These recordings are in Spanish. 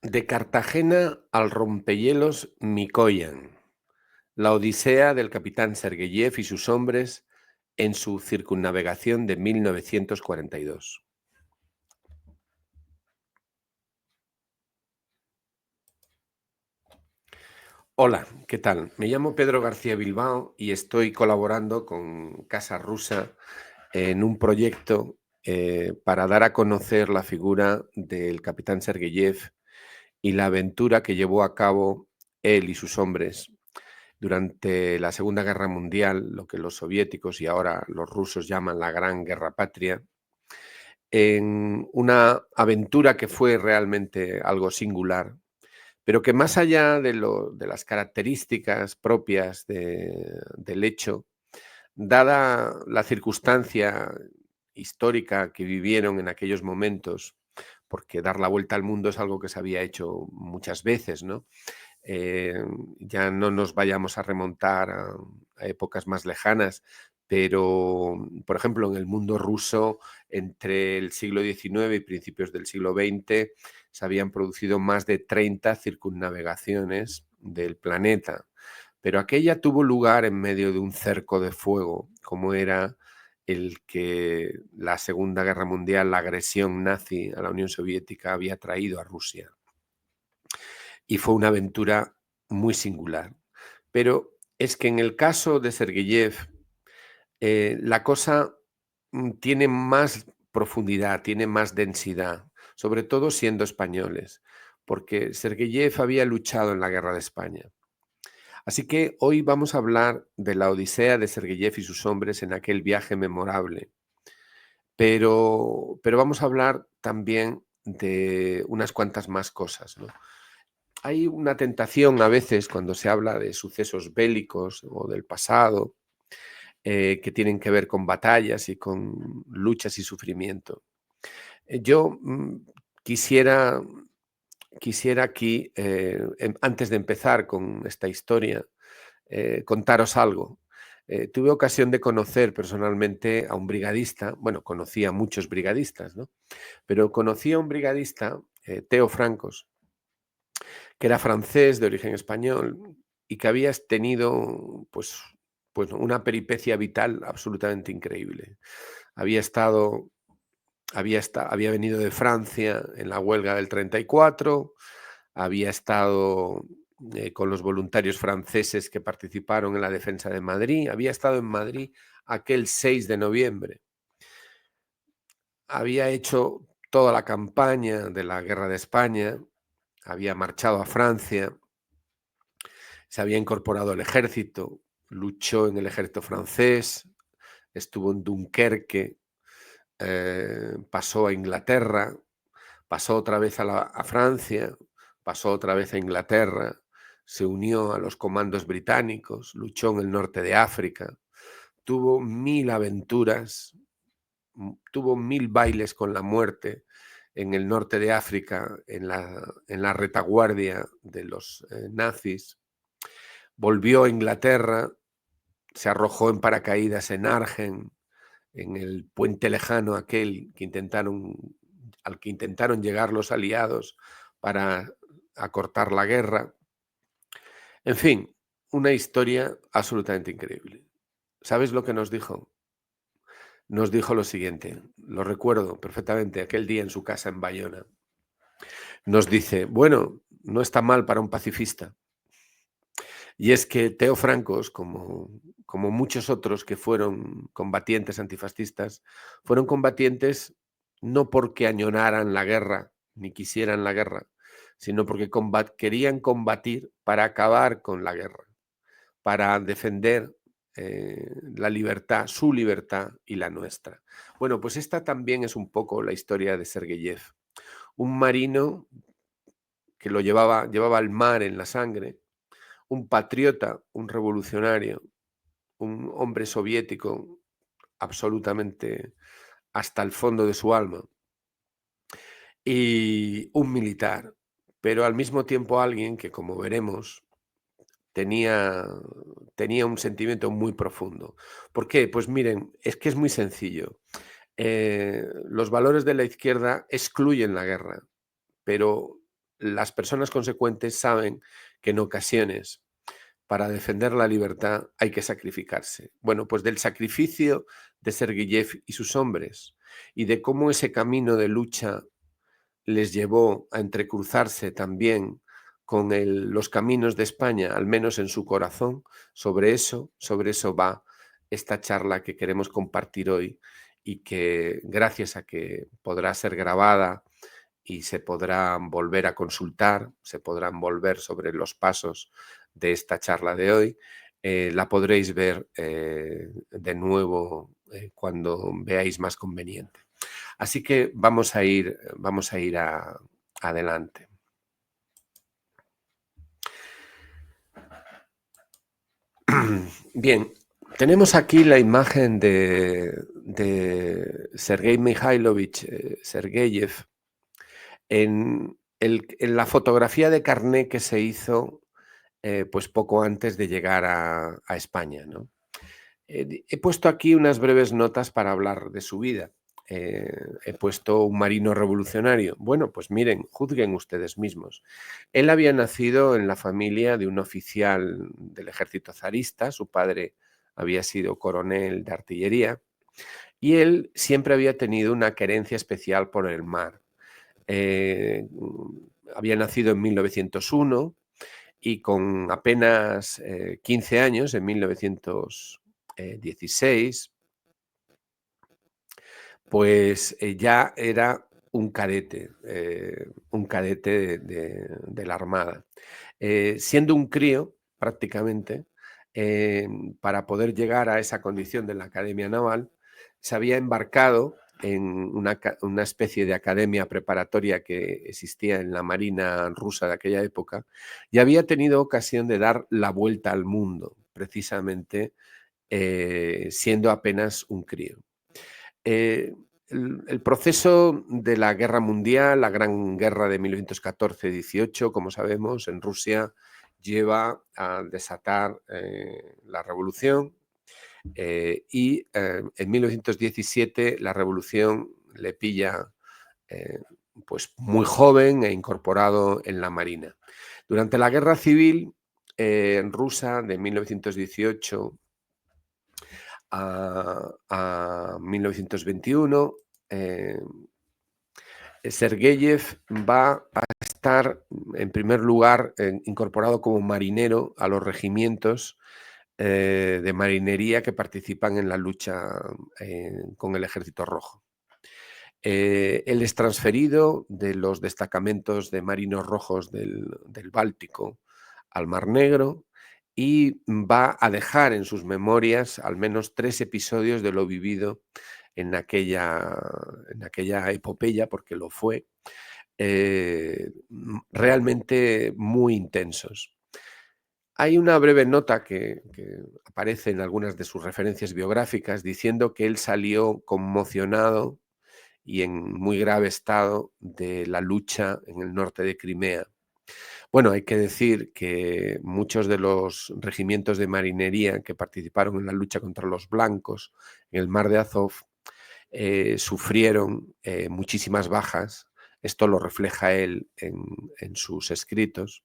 De Cartagena al rompehielos Mikoyan, la odisea del capitán Sergeyev y sus hombres en su circunnavegación de 1942. Hola, ¿qué tal? Me llamo Pedro García Bilbao y estoy colaborando con Casa Rusa en un proyecto para dar a conocer la figura del capitán Sergeyev y la aventura que llevó a cabo él y sus hombres durante la Segunda Guerra Mundial, lo que los soviéticos y ahora los rusos llaman la Gran Guerra Patria, en una aventura que fue realmente algo singular, pero que más allá de las características propias del hecho, dada la circunstancia histórica que vivieron en aquellos momentos, porque dar la vuelta al mundo es algo que se había hecho muchas veces, ¿no? Eh, ya no nos vayamos a remontar a épocas más lejanas, pero, por ejemplo, en el mundo ruso, entre el siglo XIX y principios del siglo XX, se habían producido más de 30 circunnavegaciones del planeta, pero aquella tuvo lugar en medio de un cerco de fuego, como era el que la Segunda Guerra Mundial, la agresión nazi a la Unión Soviética había traído a Rusia. Y fue una aventura muy singular. Pero es que en el caso de Sergeyev, la cosa tiene más profundidad, tiene más densidad, sobre todo siendo españoles, porque Sergeyev había luchado en la guerra de España. Así que hoy vamos a hablar de la odisea de Sergeyev y sus hombres en aquel viaje memorable, pero vamos a hablar también de unas cuantas más cosas, ¿no? Hay una tentación a veces cuando se habla de sucesos bélicos o del pasado, que tienen que ver con batallas y con luchas y sufrimiento. Yo quisiera, quisiera aquí, antes de empezar con esta historia, contaros algo. Tuve ocasión de conocer personalmente a un brigadista, bueno, conocí a muchos brigadistas, ¿no? Pero conocí a un brigadista, Teo Francos, que era francés de origen español y que habías tenido, pues una peripecia vital absolutamente increíble. Había estado había venido de Francia en la huelga del 34, había estado, con los voluntarios franceses que participaron en la defensa de Madrid, había estado en Madrid aquel 6 de noviembre. Había hecho toda la campaña de la guerra de España, había marchado a Francia, se había incorporado al ejército, luchó en el ejército francés, estuvo en Dunkerque, pasó a Inglaterra, pasó otra vez a Francia, pasó otra vez a Inglaterra, se unió a los comandos británicos, luchó en el norte de África, tuvo 1000 aventuras, tuvo 1000 bailes con la muerte en el norte de África, en la retaguardia de los nazis. Volvió a Inglaterra, se arrojó en paracaídas en Argen, en el puente lejano aquel al que intentaron llegar los aliados para acortar la guerra. En fin, una historia absolutamente increíble. ¿Sabes lo que nos dijo? Nos dijo lo siguiente, lo recuerdo perfectamente, aquel día en su casa en Bayona. Nos dice, bueno, no está mal para un pacifista. Y es que Teo Francos, como muchos otros que fueron combatientes antifascistas, fueron combatientes no porque añoraran la guerra ni quisieran la guerra, sino porque querían combatir para acabar con la guerra, para defender la libertad, su libertad y la nuestra. Bueno, pues esta también es un poco la historia de Sergeyev, un marino que llevaba el mar en la sangre, un patriota, un revolucionario, un hombre soviético absolutamente hasta el fondo de su alma y un militar, pero al mismo tiempo alguien que, como veremos, tenía, tenía un sentimiento muy profundo. ¿Por qué? Pues miren, es que es muy sencillo. Los valores de la izquierda excluyen la guerra, pero las personas consecuentes saben que en ocasiones para defender la libertad hay que sacrificarse. Bueno, pues del sacrificio de Sergeyev y sus hombres y de cómo ese camino de lucha les llevó a entrecruzarse también con los caminos de España, al menos en su corazón. Sobre eso va esta charla que queremos compartir hoy y que gracias a que podrá ser grabada y se podrán volver a consultar, se podrán volver sobre los pasos de esta charla de hoy, la podréis ver de nuevo cuando veáis más conveniente. Así que vamos a ir adelante. Bien, tenemos aquí la imagen de Sergei Mikhailovich Sergeyev en la fotografía de carné que se hizo pues poco antes de llegar a España, ¿no? He puesto aquí unas breves notas para hablar de su vida. He puesto un marino revolucionario. Bueno, pues miren, juzguen ustedes mismos. Él había nacido en la familia de un oficial del ejército zarista, su padre había sido coronel de artillería y él siempre había tenido una querencia especial por el mar. Eh, Había nacido en 1901 y con apenas 15 años, en 1916, pues ya era un cadete de la Armada. Siendo un crío, prácticamente, para poder llegar a esa condición de la Academia Naval, se había embarcado en una especie de academia preparatoria que existía en la Marina rusa de aquella época y había tenido ocasión de dar la vuelta al mundo, precisamente siendo apenas un crío. El proceso de la guerra mundial, la Gran Guerra de 1914-18, como sabemos, en Rusia, lleva a desatar la revolución y en 1917 la revolución le pilla pues muy joven e incorporado en la Marina. Durante la guerra civil rusa de 1918 a 1921, Sergeyev va a estar, en primer lugar, incorporado como marinero a los regimientos de marinería que participan en la lucha con el Ejército Rojo. Él es transferido de los destacamentos de marinos rojos del Báltico al Mar Negro y va a dejar en sus memorias al menos 3 episodios de lo vivido en aquella epopeya, porque lo fue, realmente muy intensos. Hay una breve nota que aparece en algunas de sus referencias biográficas diciendo que él salió conmocionado y en muy grave estado de la lucha en el norte de Crimea. Bueno, hay que decir que muchos de los regimientos de marinería que participaron en la lucha contra los blancos en el mar de Azov sufrieron muchísimas bajas. Esto lo refleja él en sus escritos.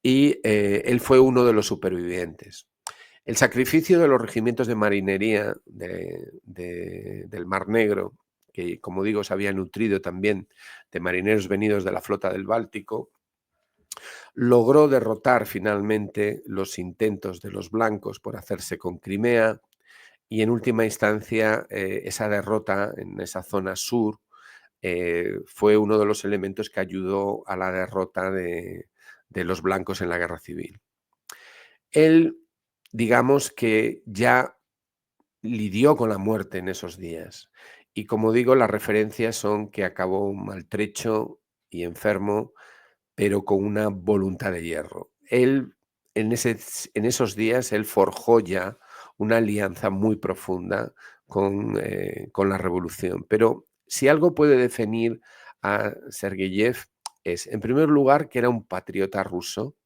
Y él fue uno de los supervivientes. El sacrificio de los regimientos de marinería del Mar Negro, que como digo se había nutrido también de marineros venidos de la flota del Báltico, logró derrotar finalmente los intentos de los blancos por hacerse con Crimea y en última instancia esa derrota en esa zona sur fue uno de los elementos que ayudó a la derrota de los blancos en la guerra civil. Él, digamos que ya lidió con la muerte en esos días. Y como digo, las referencias son que acabó maltrecho y enfermo, pero con una voluntad de hierro. Él, en esos días, él forjó ya una alianza muy profunda con la revolución. Pero si algo puede definir a Sergeyev es, en primer lugar, que era un patriota ruso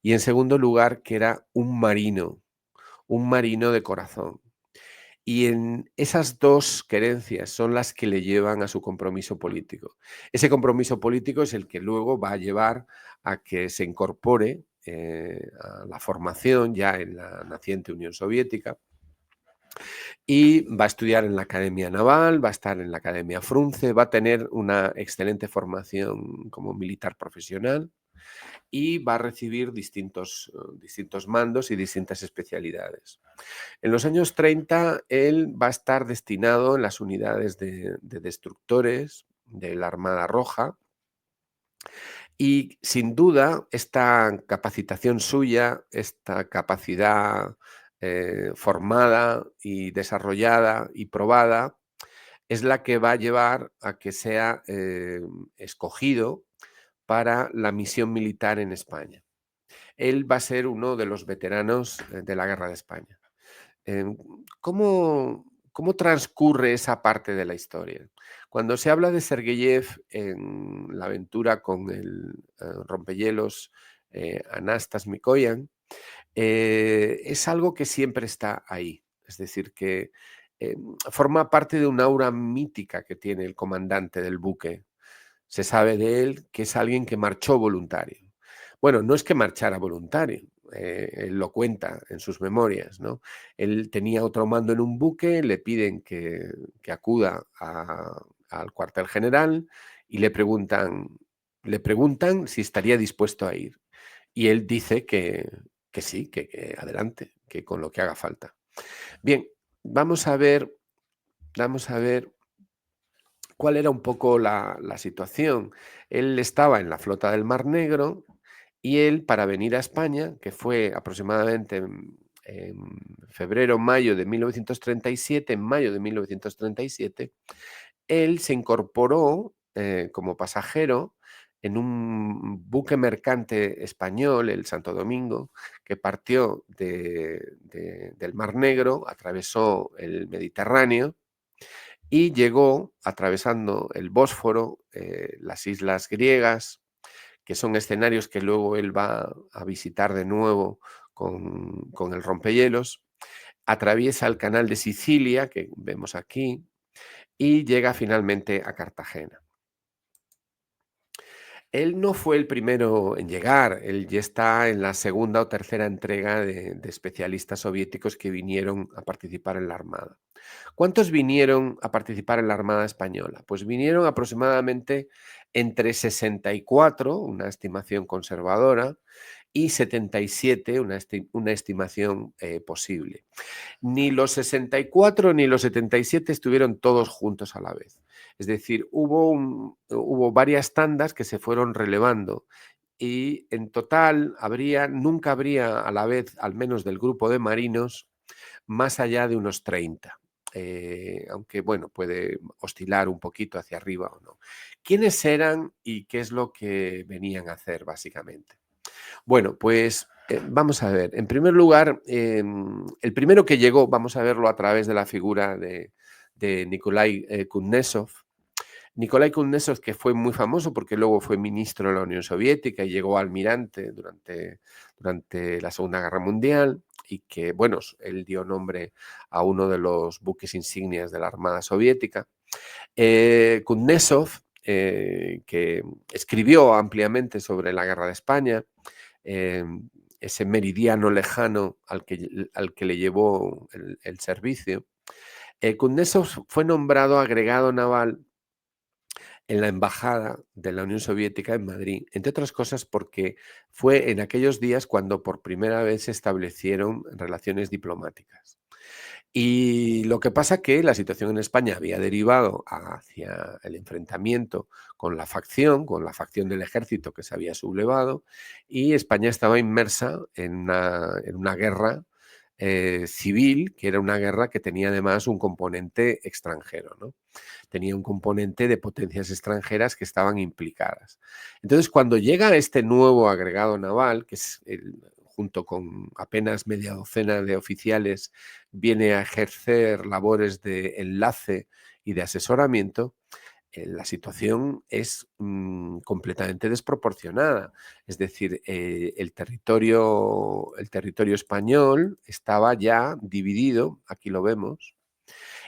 y en segundo lugar, que era un marino de corazón. Y en esas dos querencias son las que le llevan a su compromiso político. Ese compromiso político es el que luego va a llevar a que se incorpore a la formación ya en la naciente Unión Soviética y va a estudiar en la Academia Naval, va a estar en la Academia Frunze, va a tener una excelente formación como militar profesional y va a recibir distintos mandos y distintas especialidades. En los años 30, él va a estar destinado en las unidades de destructores de la Armada Roja y sin duda esta capacitación suya, esta capacidad formada y desarrollada y probada, es la que va a llevar a que sea escogido para la misión militar en España. Él va a ser uno de los veteranos de la Guerra de España. Em, ¿Cómo transcurre esa parte de la historia? Cuando se habla de Sergeyev en la aventura con el rompehielos Anastas Mikoyan, es algo que siempre está ahí. Es decir, que forma parte de una aura mítica que tiene el comandante del buque. Se sabe de él que es alguien que marchó voluntario. Bueno, no es que marchara voluntario, él lo cuenta en sus memorias, ¿no? Él tenía otro mando en un buque, le piden que acuda al cuartel general y le preguntan si estaría dispuesto a ir. Y él dice que sí, que adelante, que con lo que haga falta. Bien, vamos a ver cuál era un poco la situación. Él estaba en la flota del Mar Negro y él, para venir a España, que fue aproximadamente en febrero, mayo de 1937, en mayo de 1937, él se incorporó como pasajero en un buque mercante español, el Santo Domingo, que partió del Mar Negro, atravesó el Mediterráneo y llegó atravesando el Bósforo, las islas griegas, que son escenarios que luego él va a visitar de nuevo con el rompehielos, atraviesa el canal de Sicilia, que vemos aquí, y llega finalmente a Cartagena. Él no fue el primero en llegar, él ya está en la segunda o tercera entrega de especialistas soviéticos que vinieron a participar en la Armada. ¿Cuántos vinieron a participar en la Armada Española? Pues vinieron aproximadamente entre 64, una estimación conservadora, y 77, una estimación posible. Ni los 64 ni los 77 estuvieron todos juntos a la vez. Es decir, hubo varias tandas que se fueron relevando y en total nunca habría a la vez, al menos del grupo de marinos, más allá de unos 30. Aunque bueno, puede oscilar un poquito hacia arriba o no. ¿Quiénes eran y qué es lo que venían a hacer básicamente? Bueno, pues vamos a ver. En primer lugar, el primero que llegó, vamos a verlo a través de la figura de Nikolai Kuznetsov. Nikolai Kuznetsov, que fue muy famoso porque luego fue ministro de la Unión Soviética y llegó a almirante durante la Segunda Guerra Mundial y que, bueno, él dio nombre a uno de los buques insignias de la Armada Soviética. Kuznetsov, que escribió ampliamente sobre la Guerra de España, ese meridiano lejano al que le llevó el servicio. Kuznetsov fue nombrado agregado naval en la embajada de la Unión Soviética en Madrid, entre otras cosas porque fue en aquellos días cuando por primera vez se establecieron relaciones diplomáticas. Y lo que pasa que la situación en España había derivado hacia el enfrentamiento con la facción del ejército que se había sublevado, y España estaba inmersa en una guerra civil, que era una guerra que tenía además un componente extranjero, ¿no? Tenía un componente de potencias extranjeras que estaban implicadas. Entonces, cuando llega este nuevo agregado naval, que es junto con apenas media docena de oficiales, viene a ejercer labores de enlace y de asesoramiento, la situación es completamente desproporcionada. Es decir, el territorio español estaba ya dividido, aquí lo vemos,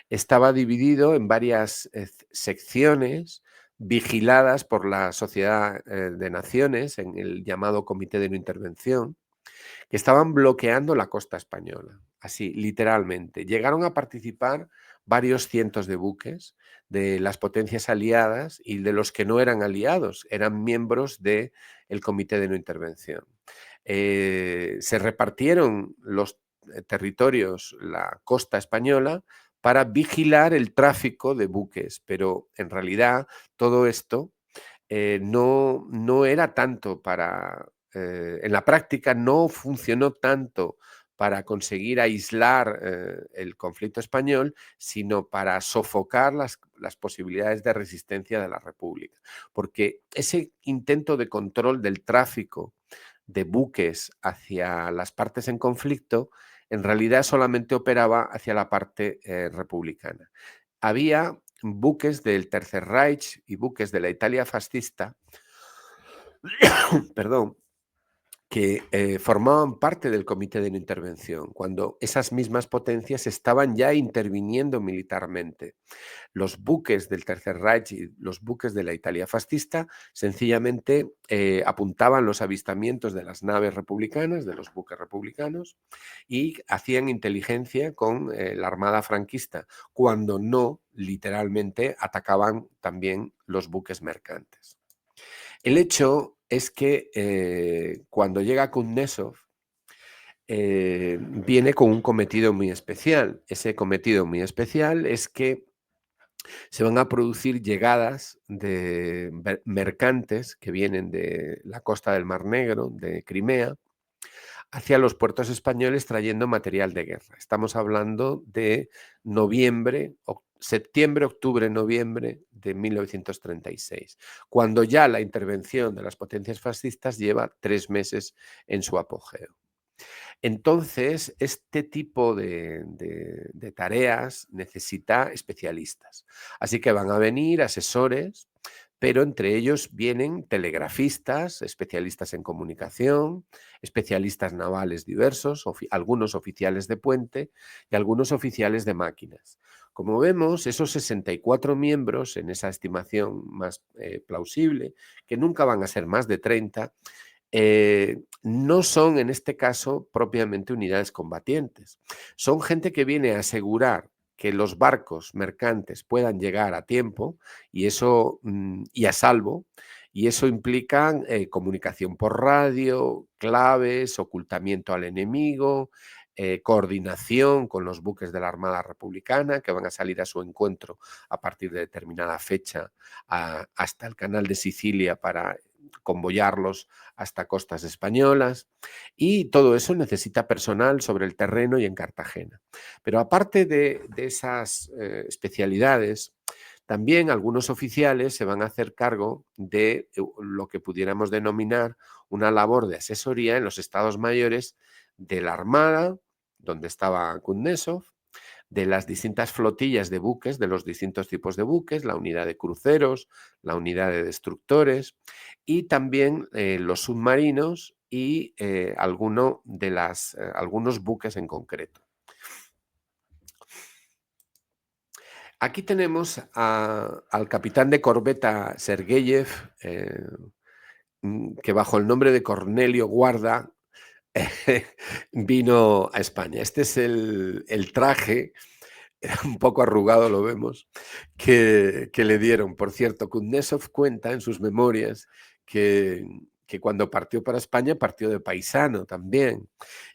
estaba dividido en varias secciones vigiladas por la Sociedad de Naciones en el llamado Comité de No Intervención, que estaban bloqueando la costa española, así, literalmente. Llegaron a participar varios cientos de buques de las potencias aliadas y de los que no eran aliados, eran miembros del Comité de No Intervención. Se repartieron los territorios, la costa española, para vigilar el tráfico de buques, pero en realidad todo esto no era tanto para, en la práctica no funcionó tanto para conseguir aislar el conflicto español, sino para sofocar las posibilidades de resistencia de la República. Porque ese intento de control del tráfico de buques hacia las partes en conflicto, en realidad solamente operaba hacia la parte republicana. Había buques del Tercer Reich y buques de la Italia fascista, perdón, que formaban parte del Comité de No Intervención, cuando esas mismas potencias estaban ya interviniendo militarmente. Los buques del Tercer Reich y los buques de la Italia fascista sencillamente apuntaban los avistamientos de las naves republicanas, de los buques republicanos, y hacían inteligencia con la Armada franquista, cuando no, literalmente, atacaban también los buques mercantes. El hecho es que cuando llega Kuznetsov, viene con un cometido muy especial. Ese cometido muy especial es que se van a producir llegadas de mercantes que vienen de la costa del Mar Negro, de Crimea, hacia los puertos españoles trayendo material de guerra. Estamos hablando de septiembre, octubre, noviembre de 1936, cuando ya la intervención de las potencias fascistas lleva 3 meses en su apogeo. Entonces, este tipo de tareas necesita especialistas. Así que van a venir asesores, pero entre ellos vienen telegrafistas, especialistas en comunicación, especialistas navales diversos, algunos oficiales de puente y algunos oficiales de máquinas. Como vemos, esos 64 miembros, en esa estimación más plausible, que nunca van a ser más de 30, no son en este caso propiamente unidades combatientes. Son gente que viene a asegurar que los barcos mercantes puedan llegar a tiempo y eso y a salvo, y eso implica comunicación por radio, claves, ocultamiento al enemigo, coordinación con los buques de la Armada Republicana que van a salir a su encuentro a partir de determinada fecha hasta el canal de Sicilia para convoyarlos hasta costas españolas, y todo eso necesita personal sobre el terreno y en Cartagena. Pero aparte de esas especialidades, también algunos oficiales se van a hacer cargo de lo que pudiéramos denominar una labor de asesoría en los estados mayores de la Armada, donde estaba Kuznetsov, de las distintas flotillas de buques, de los distintos tipos de buques, la unidad de cruceros, la unidad de destructores y también los submarinos y algunos buques en concreto. Aquí tenemos al capitán de corbeta Sergeyev, que bajo el nombre de Cornelio Guarda vino a España. Este es el traje, un poco arrugado lo vemos, que le dieron. Por cierto, Kuznetsov cuenta en sus memorias que cuando partió para España partió de paisano también,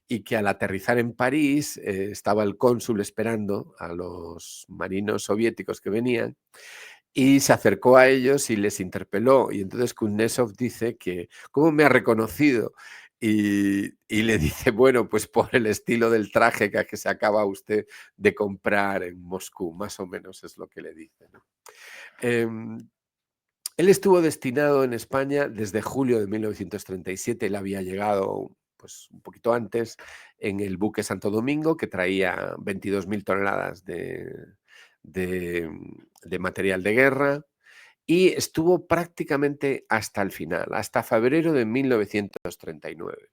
y que al aterrizar en París estaba el cónsul esperando a los marinos soviéticos que venían, y se acercó a ellos y les interpeló. Y entonces Kuznetsov dice que, ¿cómo me ha reconocido? Y le dice, bueno, pues por el estilo del traje que se acaba usted de comprar en Moscú, más o menos es lo que le dice, ¿no? Él estuvo destinado en España desde julio de 1937, él había llegado pues, un poquito antes en el buque Santo Domingo, que traía 22.000 toneladas de material de guerra, y estuvo prácticamente hasta el final, hasta febrero de 1939.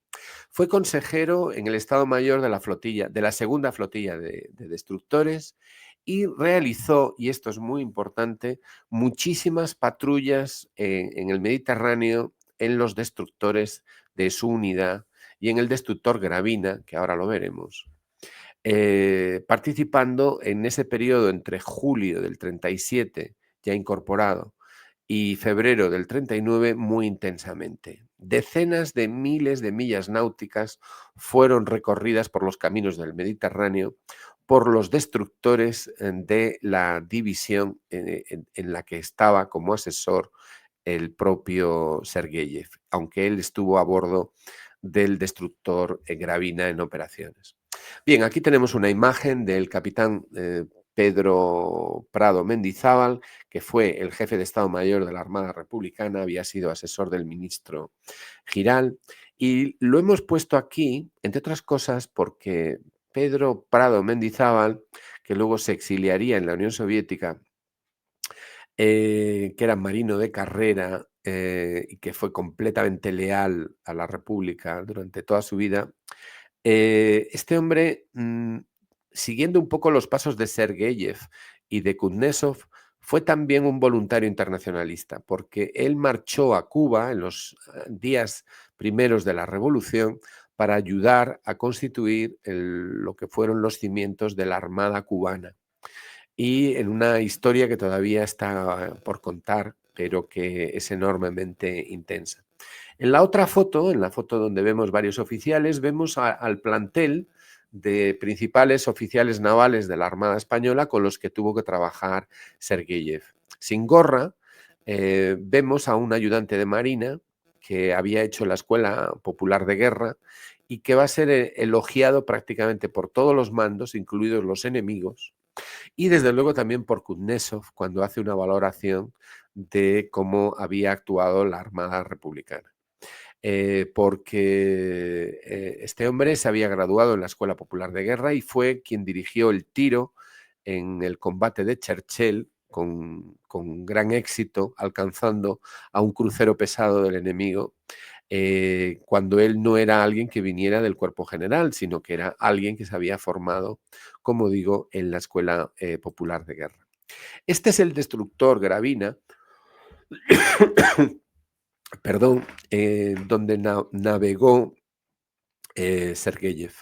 Fue consejero en el Estado Mayor de la flotilla, de la segunda flotilla de destructores, y realizó, y esto es muy importante, muchísimas patrullas en el Mediterráneo en los destructores de su unidad y en el destructor Gravina, que ahora lo veremos, participando en ese periodo entre julio del 37, ya incorporado, y febrero del 39 muy intensamente. Decenas de miles de millas náuticas fueron recorridas por los caminos del Mediterráneo por los destructores de la división en la que estaba como asesor el propio Sergeyev, aunque él estuvo a bordo del destructor Gravina en operaciones. Bien, aquí tenemos una imagen del capitán Pedro Prado Mendizábal, que fue el jefe de Estado Mayor de la Armada Republicana, había sido asesor del ministro Giral, y lo hemos puesto aquí, entre otras cosas, porque Pedro Prado Mendizábal, que luego se exiliaría en la Unión Soviética, que era marino de carrera y que fue completamente leal a la República durante toda su vida, este hombre, siguiendo un poco los pasos de Sergeyev y de Kuznetsov, fue también un voluntario internacionalista, porque él marchó a Cuba en los días primeros de la Revolución para ayudar a constituir lo que fueron los cimientos de la Armada cubana. Y en una historia que todavía está por contar, pero que es enormemente intensa. En la otra foto, en la foto donde vemos varios oficiales, vemos al plantel de principales oficiales navales de la Armada Española con los que tuvo que trabajar Sergeyev. Sin gorra, vemos a un ayudante de marina que había hecho la Escuela Popular de Guerra y que va a ser elogiado prácticamente por todos los mandos, incluidos los enemigos, y desde luego también por Kuznetsov cuando hace una valoración de cómo había actuado la Armada Republicana. Porque este hombre se había graduado en la Escuela Popular de Guerra y fue quien dirigió el tiro en el combate de Cherchell con gran éxito, alcanzando a un crucero pesado del enemigo, cuando él no era alguien que viniera del cuerpo general, sino que era alguien que se había formado, como digo, en la Escuela Popular de Guerra. Este es el destructor Gravina, perdón, donde navegó Sergeyev.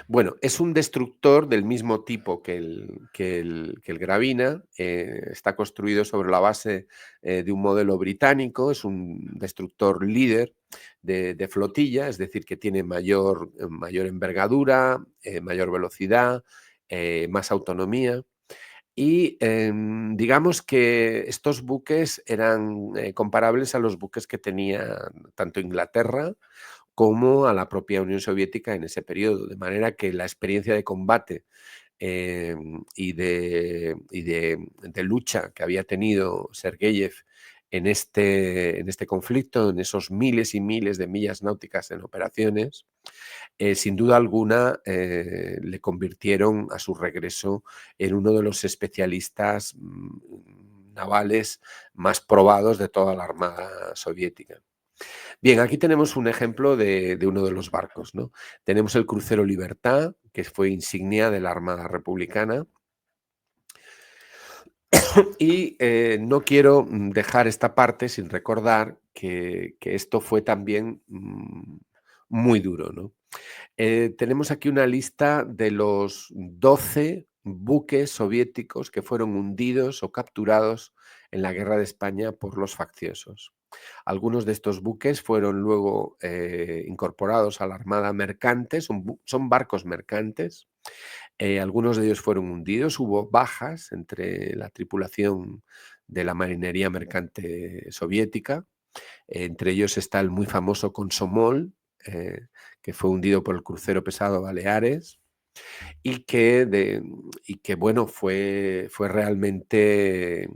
Bueno, es un destructor del mismo tipo que el Gravina, está construido sobre la base de un modelo británico, es un destructor líder de flotilla, es decir, que tiene mayor envergadura, mayor velocidad, más autonomía. Y digamos que estos buques eran comparables a los buques que tenía tanto Inglaterra como a la propia Unión Soviética en ese periodo, de manera que la experiencia de combate y de lucha que había tenido Sergeyev en este conflicto, en esos miles y miles de millas náuticas en operaciones, sin duda alguna le convirtieron a su regreso en uno de los especialistas navales más probados de toda la Armada Soviética. Bien, aquí tenemos un ejemplo de uno de los barcos, ¿no? Tenemos el crucero Libertad, que fue insignia de la Armada Republicana, y no quiero dejar esta parte sin recordar que esto fue también muy duro, ¿no? Tenemos aquí una lista de los 12 buques soviéticos que fueron hundidos o capturados en la Guerra de España por los facciosos. Algunos de estos buques fueron luego incorporados a la Armada Mercante, son barcos mercantes. Algunos de ellos fueron hundidos, hubo bajas entre la tripulación de la marinería mercante soviética. Entre ellos está el muy famoso Komsomol, que fue hundido por el crucero pesado Baleares y que bueno, fue realmente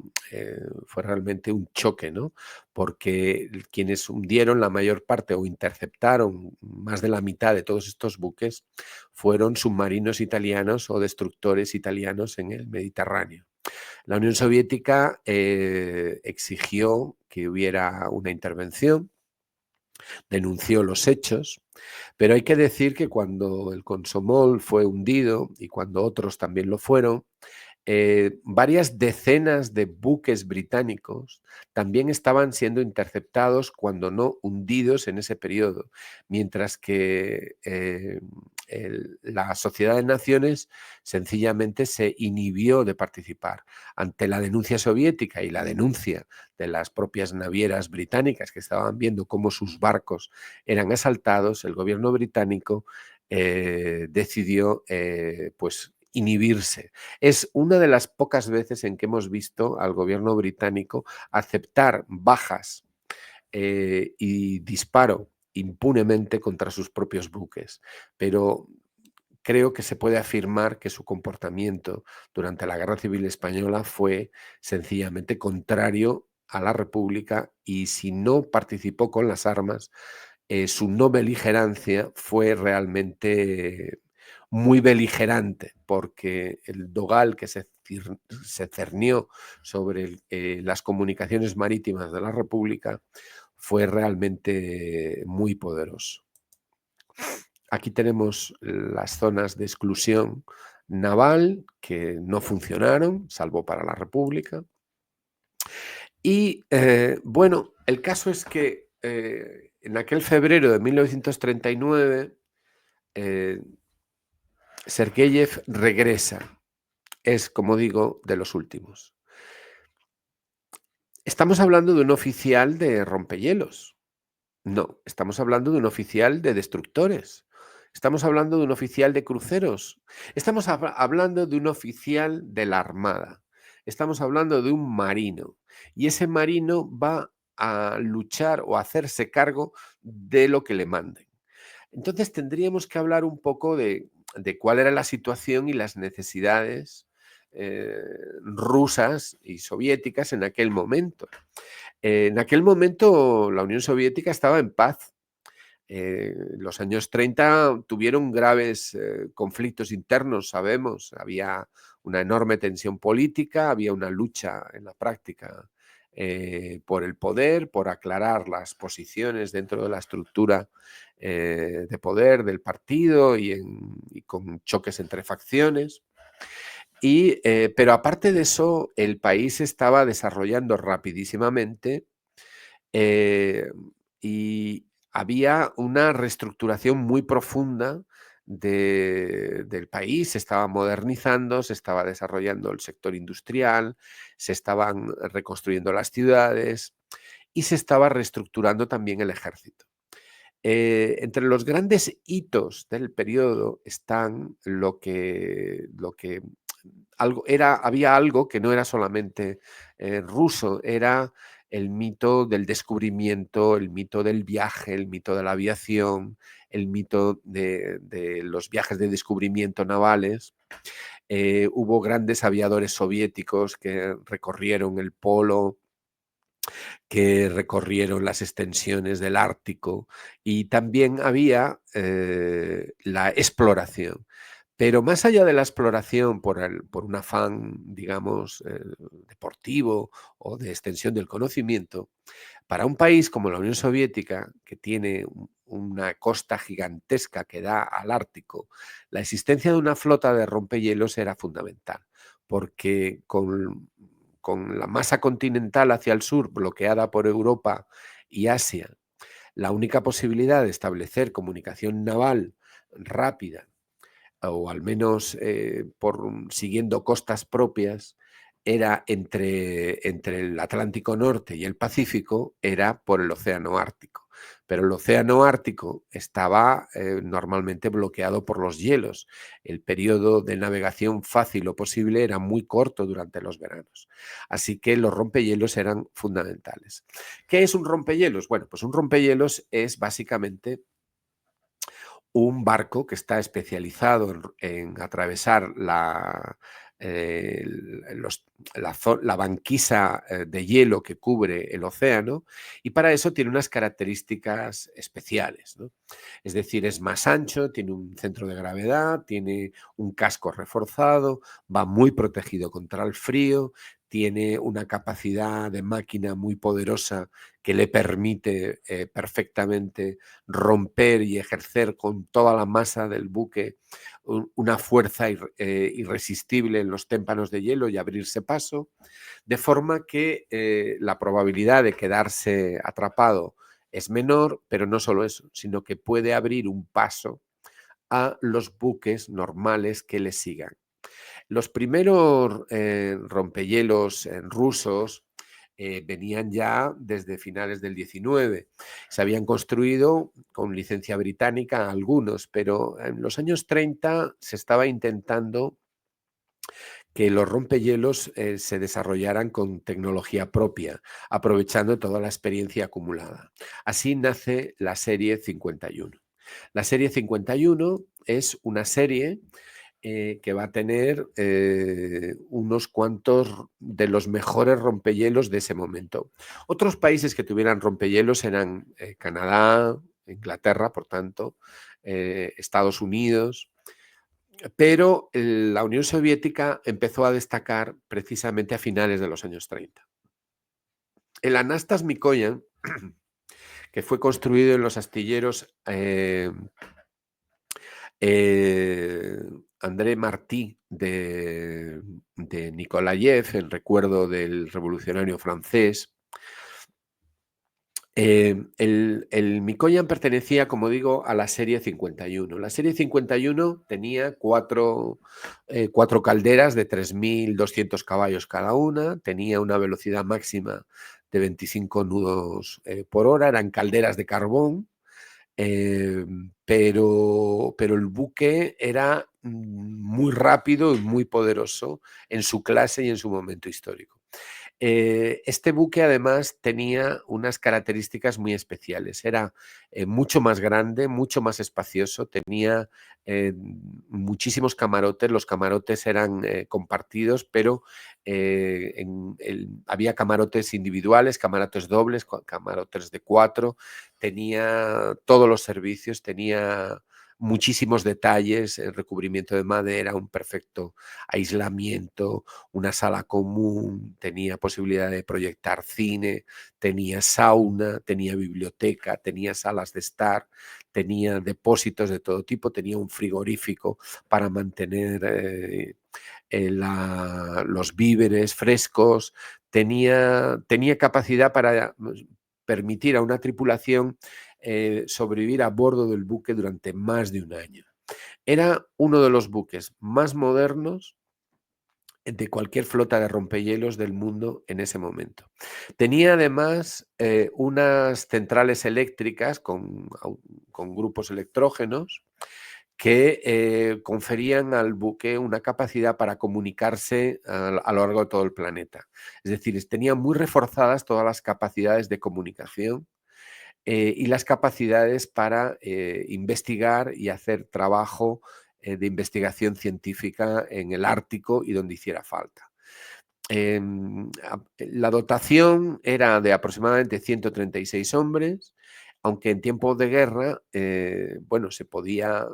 un choque, ¿no? Porque quienes hundieron la mayor parte o interceptaron más de la mitad de todos estos buques fueron submarinos italianos o destructores italianos en el Mediterráneo. La Unión Soviética exigió que hubiera una intervención, denunció los hechos, pero hay que decir que cuando el Komsomol fue hundido y cuando otros también lo fueron, varias decenas de buques británicos también estaban siendo interceptados, cuando no hundidos en ese periodo, mientras que la Sociedad de Naciones sencillamente se inhibió de participar. Ante la denuncia soviética y la denuncia de las propias navieras británicas, que estaban viendo cómo sus barcos eran asaltados, el gobierno británico decidió pues inhibirse. Es una de las pocas veces en que hemos visto al gobierno británico aceptar bajas y disparo impunemente contra sus propios buques, pero creo que se puede afirmar que su comportamiento durante la Guerra Civil Española fue sencillamente contrario a la República, y si no participó con las armas, su no beligerancia fue realmente muy beligerante, porque el dogal que se cernió sobre las comunicaciones marítimas de la República fue realmente muy poderoso. Aquí tenemos las zonas de exclusión naval que no funcionaron, salvo para la República. Y bueno, el caso es que en aquel febrero de 1939, Sergeyev regresa. Es, como digo, de los últimos. ¿Estamos hablando de un oficial de rompehielos? No, estamos hablando de un oficial de destructores. Estamos hablando de un oficial de cruceros. Estamos hablando de un oficial de la Armada. Estamos hablando de un marino. Y ese marino va a luchar o a hacerse cargo de lo que le manden. Entonces tendríamos que hablar un poco de cuál era la situación y las necesidades rusas y soviéticas en aquel momento. En aquel momento la Unión Soviética estaba en paz. Los años 30 tuvieron graves conflictos internos, sabemos. Había una enorme tensión política, había una lucha en la práctica por el poder, por aclarar las posiciones dentro de la estructura de poder del partido y con choques entre facciones. Pero aparte de eso, el país estaba desarrollando rapidísimamente y había una reestructuración muy profunda del país. Se estaba modernizando, se estaba desarrollando el sector industrial, se estaban reconstruyendo las ciudades y se estaba reestructurando también el ejército. Entre los grandes hitos del periodo están había algo que no era solamente ruso, era el mito del descubrimiento, el mito del viaje, el mito de la aviación, el mito de los viajes de descubrimiento navales. Hubo grandes aviadores soviéticos que recorrieron el polo, que recorrieron las extensiones del Ártico, y también había la exploración. Pero más allá de la exploración por un afán, digamos, deportivo o de extensión del conocimiento, para un país como la Unión Soviética, que tiene una costa gigantesca que da al Ártico, la existencia de una flota de rompehielos era fundamental, porque con la masa continental hacia el sur bloqueada por Europa y Asia, la única posibilidad de establecer comunicación naval rápida, o al menos siguiendo costas propias, era entre el Atlántico Norte y el Pacífico, era por el Océano Ártico. Pero el Océano Ártico estaba normalmente bloqueado por los hielos. El periodo de navegación fácil o posible era muy corto durante los veranos. Así que los rompehielos eran fundamentales. ¿Qué es un rompehielos? Bueno, pues un rompehielos es básicamente un barco que está especializado en atravesar la banquisa de hielo que cubre el océano, y para eso tiene unas características especiales, ¿no? Es decir, es más ancho, tiene un centro de gravedad, tiene un casco reforzado, va muy protegido contra el frío, tiene una capacidad de máquina muy poderosa que le permite perfectamente romper y ejercer con toda la masa del buque una fuerza irresistible en los témpanos de hielo y abrirse paso, de forma que la probabilidad de quedarse atrapado es menor, pero no solo eso, sino que puede abrir un paso a los buques normales que le sigan. Los primeros rompehielos rusos venían ya desde finales del 19. Se habían construido con licencia británica algunos, pero en los años 30 se estaba intentando que los rompehielos se desarrollaran con tecnología propia, aprovechando toda la experiencia acumulada. Así nace la serie 51. La serie 51 es una serie que va a tener unos cuantos de los mejores rompehielos de ese momento. Otros países que tuvieran rompehielos eran Canadá, Inglaterra, por tanto, Estados Unidos, pero la Unión Soviética empezó a destacar precisamente a finales de los años 30. El Anastas Mikoyan, que fue construido en los astilleros André Martí de Nikolayev, en recuerdo del revolucionario francés. El Mikoyan pertenecía, como digo, a la serie 51. La serie 51 tenía cuatro calderas de 3.200 caballos cada una, tenía una velocidad máxima de 25 nudos por hora, eran calderas de carbón, pero el buque era muy rápido y muy poderoso en su clase y en su momento histórico. Este buque además tenía unas características muy especiales. Era mucho más grande, mucho más espacioso, tenía muchísimos camarotes. Los camarotes eran compartidos, pero había camarotes individuales, camarotes dobles, camarotes de 4. Tenía todos los servicios, tenía muchísimos detalles, el recubrimiento de madera, un perfecto aislamiento, una sala común, tenía posibilidad de proyectar cine, tenía sauna, tenía biblioteca, tenía salas de estar, tenía depósitos de todo tipo, tenía un frigorífico para mantener los víveres frescos, tenía capacidad para permitir a una tripulación sobrevivir a bordo del buque durante más de un año. Era uno de los buques más modernos de cualquier flota de rompehielos del mundo en ese momento. Tenía además unas centrales eléctricas con grupos electrógenos que conferían al buque una capacidad para comunicarse a lo largo de todo el planeta. Es decir, tenía muy reforzadas todas las capacidades de comunicación y las capacidades para investigar y hacer trabajo de investigación científica en el Ártico y donde hiciera falta. La dotación era de aproximadamente 136 hombres, aunque en tiempos de guerra, bueno, se podía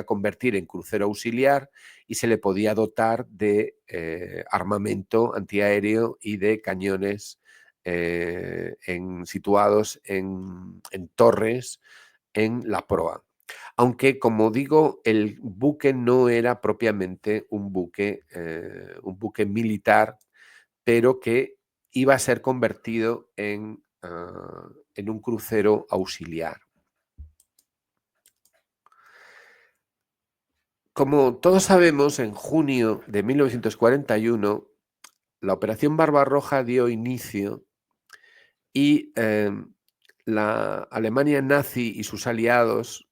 convertir en crucero auxiliar y se le podía dotar de armamento antiaéreo y de cañones situados en torres en la proa. Aunque, como digo, el buque no era propiamente un buque militar, pero que iba a ser convertido en un crucero auxiliar. Como todos sabemos, en junio de 1941, la Operación Barbarroja dio inicio y la Alemania nazi y sus aliados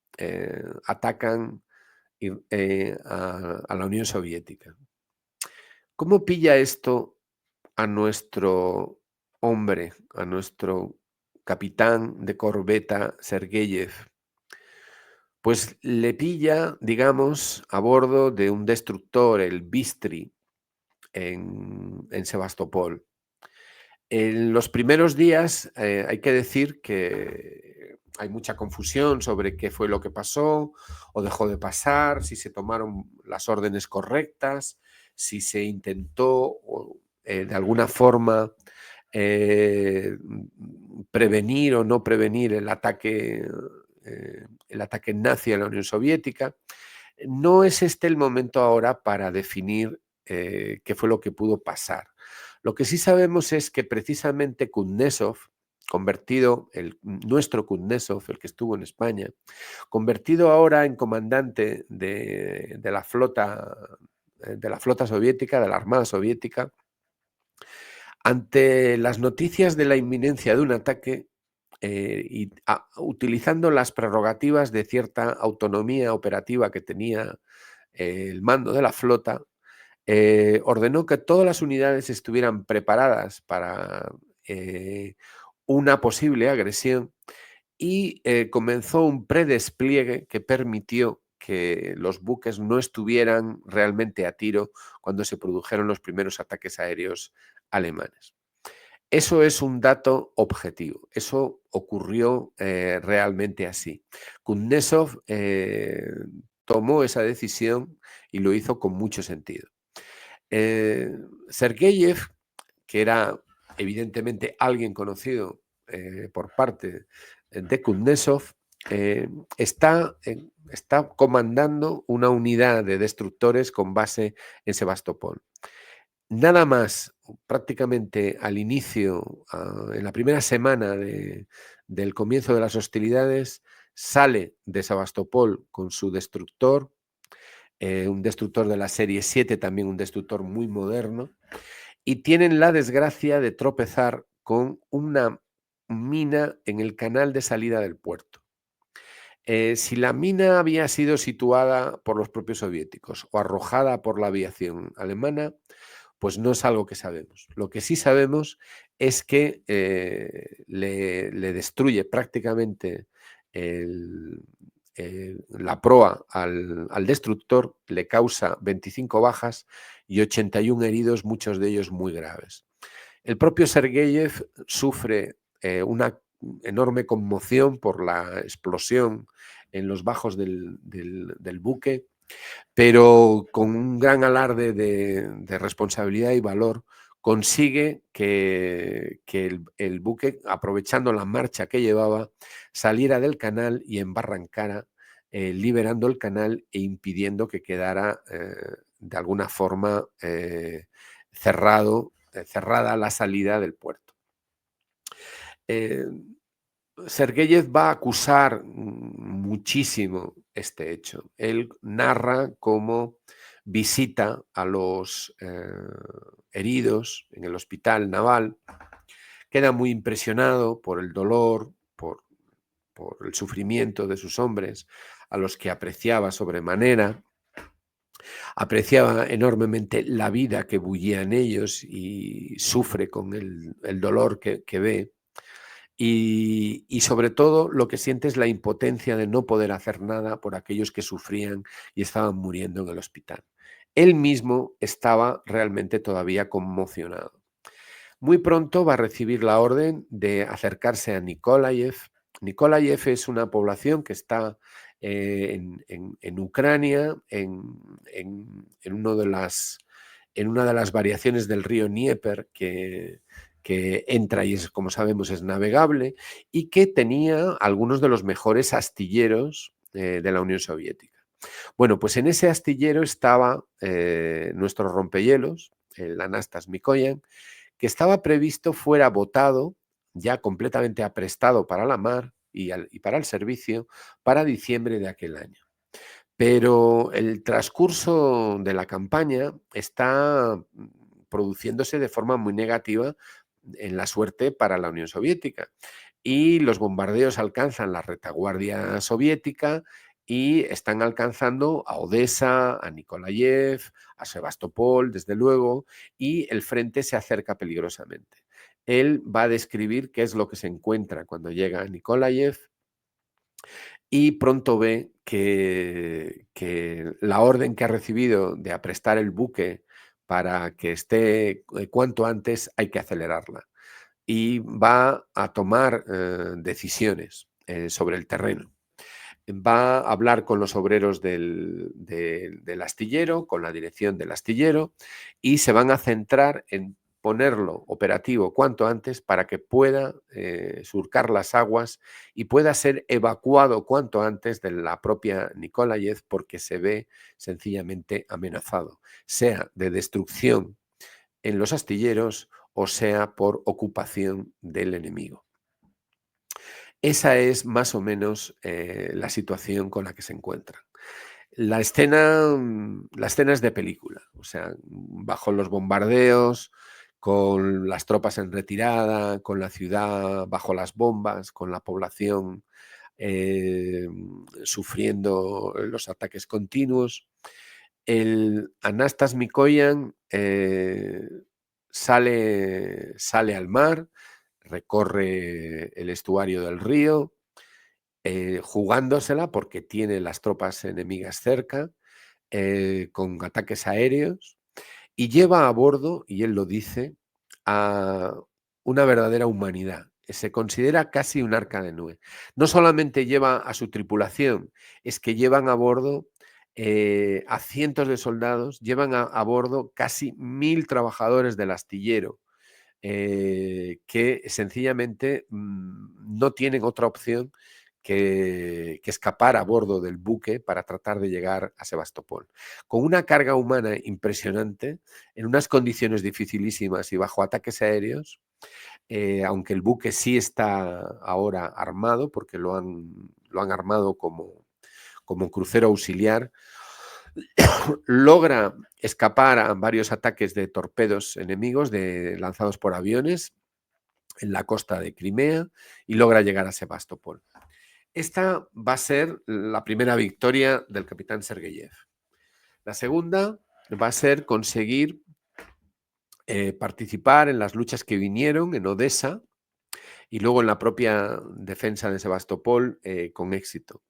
atacan a la Unión Soviética. ¿Cómo pilla esto a nuestro hombre, a nuestro capitán de corbeta Sergeyev? Pues le pilla, digamos, a bordo de un destructor, el Vistri, en Sebastopol. En los primeros días hay que decir que hay mucha confusión sobre qué fue lo que pasó o dejó de pasar, si se tomaron las órdenes correctas, si se intentó de alguna forma prevenir o no prevenir el ataque nazi a la Unión Soviética. No es este el momento ahora para definir qué fue lo que pudo pasar. Lo que sí sabemos es que precisamente Kuznetsov, nuestro Kuznetsov, el que estuvo en España, convertido ahora en comandante de la flota soviética, de la Armada Soviética, ante las noticias de la inminencia de un ataque utilizando las prerrogativas de cierta autonomía operativa que tenía el mando de la flota, ordenó que todas las unidades estuvieran preparadas para una posible agresión y comenzó un predespliegue que permitió que los buques no estuvieran realmente a tiro cuando se produjeron los primeros ataques aéreos alemanes. Eso es un dato objetivo, eso ocurrió realmente así. Kuznetsov tomó esa decisión y lo hizo con mucho sentido. Sergeyev, que era evidentemente alguien conocido por parte de Kuznetsov, eh, está comandando una unidad de destructores con base en Sebastopol. Nada más, prácticamente al inicio, en la primera semana del comienzo de las hostilidades, sale de Sebastopol con su destructor, un destructor de la serie 7, también un destructor muy moderno, y tienen la desgracia de tropezar con una mina en el canal de salida del puerto. Si la mina había sido situada por los propios soviéticos o arrojada por la aviación alemana, pues no es algo que sabemos. Lo que sí sabemos es que le destruye prácticamente la proa al destructor, le causa 25 bajas y 81 heridos, muchos de ellos muy graves. El propio Sergeyev sufre una enorme conmoción por la explosión en los bajos del buque, pero con un gran alarde de responsabilidad y valor consigue que el buque, aprovechando la marcha que llevaba, saliera del canal y embarrancara, liberando el canal e impidiendo que quedara de alguna forma cerrada la salida del puerto. Sergeyev va a acusar muchísimo este hecho. Él narra cómo visita a los heridos en el hospital naval, queda muy impresionado por el dolor, por el sufrimiento de sus hombres, a los que apreciaba sobremanera, apreciaba enormemente la vida que bullía en ellos y sufre con el dolor que ve. Y sobre todo lo que siente es la impotencia de no poder hacer nada por aquellos que sufrían y estaban muriendo en el hospital. Él mismo estaba realmente todavía conmocionado. Muy pronto va a recibir la orden de acercarse a Nikolaev. Nikolaev es una población que está en Ucrania, en una de las variaciones del río Dnieper que entra y, como sabemos, es navegable, y que tenía algunos de los mejores astilleros de la Unión Soviética. Bueno, pues en ese astillero estaba nuestro rompehielos, el Anastas Mikoyan, que estaba previsto fuera botado, ya completamente aprestado para la mar y para el servicio, para diciembre de aquel año. Pero el transcurso de la campaña está produciéndose de forma muy negativa en la suerte para la Unión Soviética. Y los bombardeos alcanzan la retaguardia soviética y están alcanzando a Odessa, a Nikolaev, a Sebastopol, desde luego, y el frente se acerca peligrosamente. Él va a describir qué es lo que se encuentra cuando llega a Nikolaev y pronto ve que la orden que ha recibido de aprestar el buque para que esté cuanto antes hay que acelerarla. Y va a tomar decisiones sobre el terreno. Va a hablar con los obreros del astillero, con la dirección del astillero, y se van a centrar en ponerlo operativo cuanto antes para que pueda surcar las aguas y pueda ser evacuado cuanto antes de la propia Nikolaev, porque se ve sencillamente amenazado, sea de destrucción en los astilleros o sea por ocupación del enemigo. Esa es más o menos la situación con la que se encuentran. La escena es de película, o sea, bajo los bombardeos, con las tropas en retirada, con la ciudad bajo las bombas, con la población sufriendo los ataques continuos. El Anastas Mikoyan sale al mar, recorre el estuario del río, jugándosela porque tiene las tropas enemigas cerca, con ataques aéreos, y lleva a bordo, y él lo dice, a una verdadera humanidad. Se considera casi un arca de Noé. No solamente lleva a su tripulación, es que llevan a bordo a cientos de soldados, llevan a bordo casi 1000 trabajadores del astillero, que sencillamente no tienen otra opción que escapar a bordo del buque para tratar de llegar a Sebastopol. Con una carga humana impresionante, en unas condiciones dificilísimas y bajo ataques aéreos, aunque el buque sí está ahora armado, porque lo han armado como crucero auxiliar, logra escapar a varios ataques de torpedos enemigos lanzados por aviones en la costa de Crimea y logra llegar a Sebastopol. Esta va a ser la primera victoria del capitán Sergeyev. La segunda va a ser conseguir participar en las luchas que vinieron en Odessa y luego en la propia defensa de Sebastopol con éxito.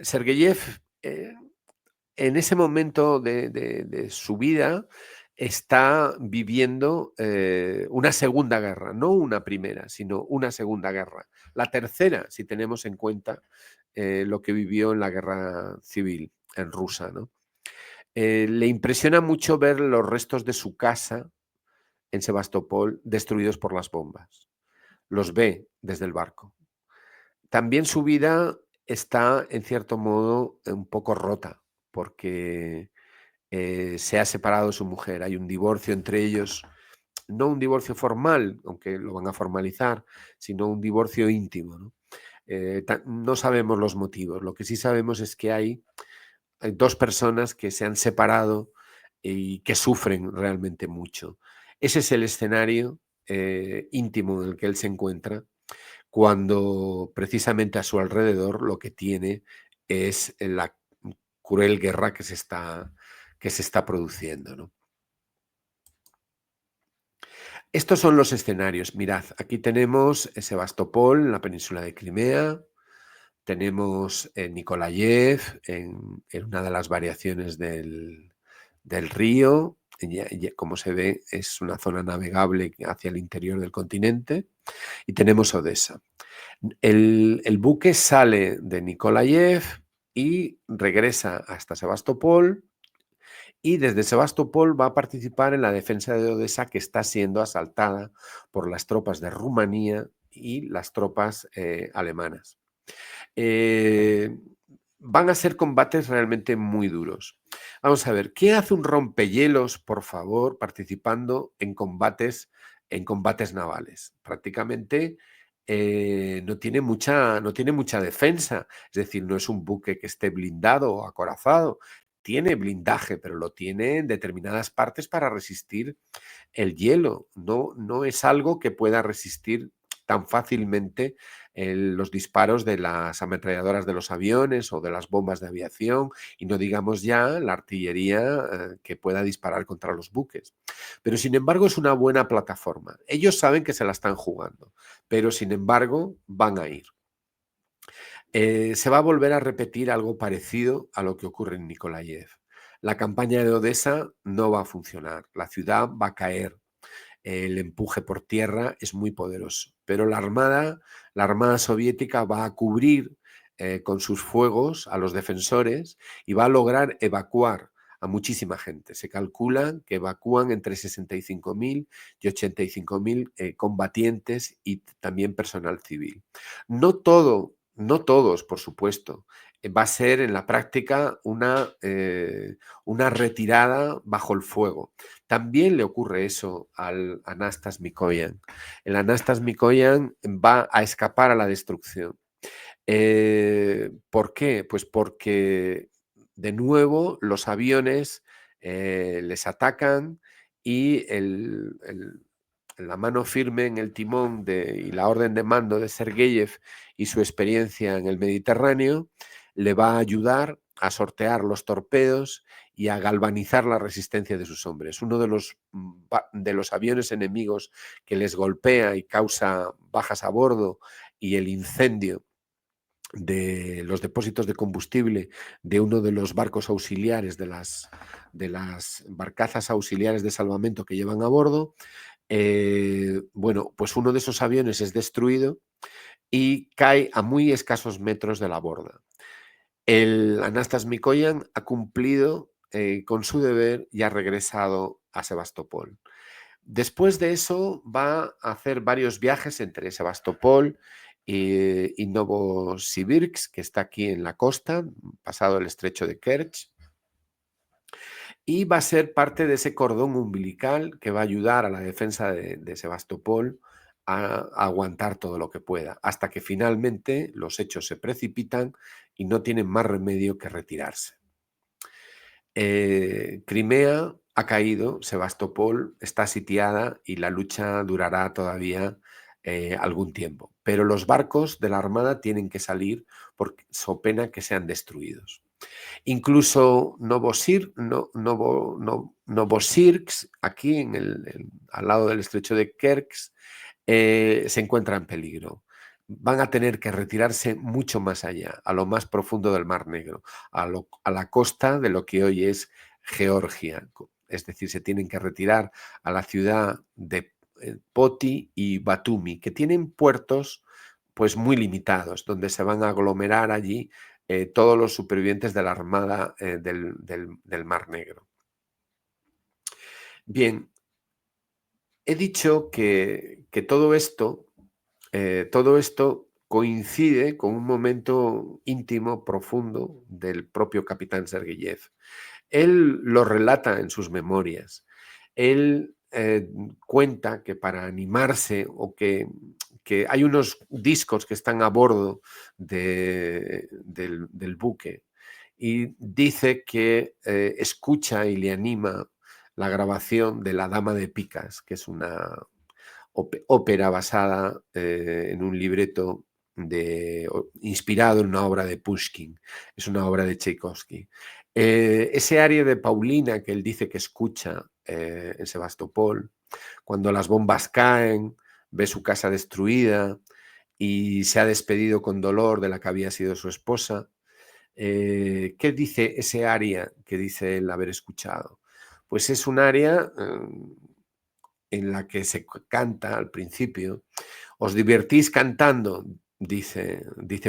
Sergeyev en ese momento de su vida está viviendo una segunda guerra, no una primera, sino una segunda guerra. La tercera, si tenemos en cuenta lo que vivió en la guerra civil en Rusia, ¿no? Le impresiona mucho ver los restos de su casa en Sebastopol destruidos por las bombas. Los ve desde el barco. También su vida está, en cierto modo, un poco rota, porque se ha separado su mujer. Hay un divorcio entre ellos, no un divorcio formal, aunque lo van a formalizar, sino un divorcio íntimo, ¿no? No sabemos los motivos. Lo que sí sabemos es que hay dos personas que se han separado y que sufren realmente mucho. Ese es el escenario íntimo en el que él se encuentra cuando precisamente a su alrededor lo que tiene es la cruel guerra que se está produciendo, ¿no? Estos son los escenarios. Mirad, aquí tenemos Sebastopol en la península de Crimea, tenemos Nikolaev en una de las variaciones del río. Como se ve, es una zona navegable hacia el interior del continente. Y tenemos Odessa. El buque sale de Nikolaev y regresa hasta Sebastopol, y desde Sebastopol va a participar en la defensa de Odessa, que está siendo asaltada por las tropas de Rumanía y las tropas alemanas. Van a ser combates realmente muy duros. Vamos a ver, ¿qué hace un rompehielos, por favor, participando en combates navales? Prácticamente no tiene mucha defensa, es decir, no es un buque que esté blindado o acorazado. Tiene blindaje, pero lo tiene en determinadas partes para resistir el hielo. No es algo que pueda resistir tan fácilmente los disparos de las ametralladoras de los aviones o de las bombas de aviación, y no digamos ya la artillería que pueda disparar contra los buques. Pero sin embargo es una buena plataforma. Ellos saben que se la están jugando, pero sin embargo van a ir. Se va a volver a repetir algo parecido a lo que ocurre en Nikolaev. La campaña de Odessa no va a funcionar, la ciudad va a caer, el empuje por tierra es muy poderoso, pero la armada soviética va a cubrir con sus fuegos a los defensores y va a lograr evacuar a muchísima gente. Se calcula que evacúan entre 65.000 y 85.000 combatientes y también personal civil. No todos, por supuesto. Va a ser en la práctica una retirada bajo el fuego. También le ocurre eso al Anastas Mikoyan. El Anastas Mikoyan va a escapar a la destrucción. ¿Por qué? Pues porque de nuevo los aviones les atacan y la mano firme en el timón y la orden de mando de Sergeyev y su experiencia en el Mediterráneo le va a ayudar a sortear los torpedos y a galvanizar la resistencia de sus hombres. Uno de los aviones enemigos que les golpea y causa bajas a bordo y el incendio de los depósitos de combustible de uno de los barcos auxiliares, de las barcazas auxiliares de salvamento que llevan a bordo, bueno, pues uno de esos aviones es destruido y cae a muy escasos metros de la borda. El Anastas Mikoyan ha cumplido con su deber y ha regresado a Sebastopol. Después de eso va a hacer varios viajes entre Sebastopol y Novosibirsk, que está aquí en la costa, pasado el estrecho de Kerch, y va a ser parte de ese cordón umbilical que va a ayudar a la defensa de Sebastopol a aguantar todo lo que pueda, hasta que finalmente los hechos se precipitan y no tienen más remedio que retirarse. Crimea ha caído, Sebastopol está sitiada y la lucha durará todavía algún tiempo. Pero los barcos de la Armada tienen que salir so pena que sean destruidos. Incluso Novosibirsk, aquí al lado del estrecho de Kerch, se encuentra en peligro. Van a tener que retirarse mucho más allá, a lo más profundo del Mar Negro, a la costa de lo que hoy es Georgia. Es decir, se tienen que retirar a la ciudad de Poti y Batumi, que tienen puertos pues muy limitados, donde se van a aglomerar allí todos los supervivientes de la Armada del Mar Negro. Bien, he dicho que todo esto coincide con un momento íntimo, profundo del propio capitán Sergeyev. Él lo relata en sus memorias. Él cuenta que para animarse o que hay unos discos que están a bordo del buque y dice que escucha y le anima la grabación de La Dama de Picas, que es una ópera basada en un libreto inspirado en una obra de Pushkin. Es una obra de Tchaikovsky. Ese aria de Paulina que él dice que escucha en Sebastopol, cuando las bombas caen, ve su casa destruida y se ha despedido con dolor de la que había sido su esposa. ¿Qué dice ese aria que dice él haber escuchado? Pues es un aria en la que se canta al principio. Os divertís cantando, dice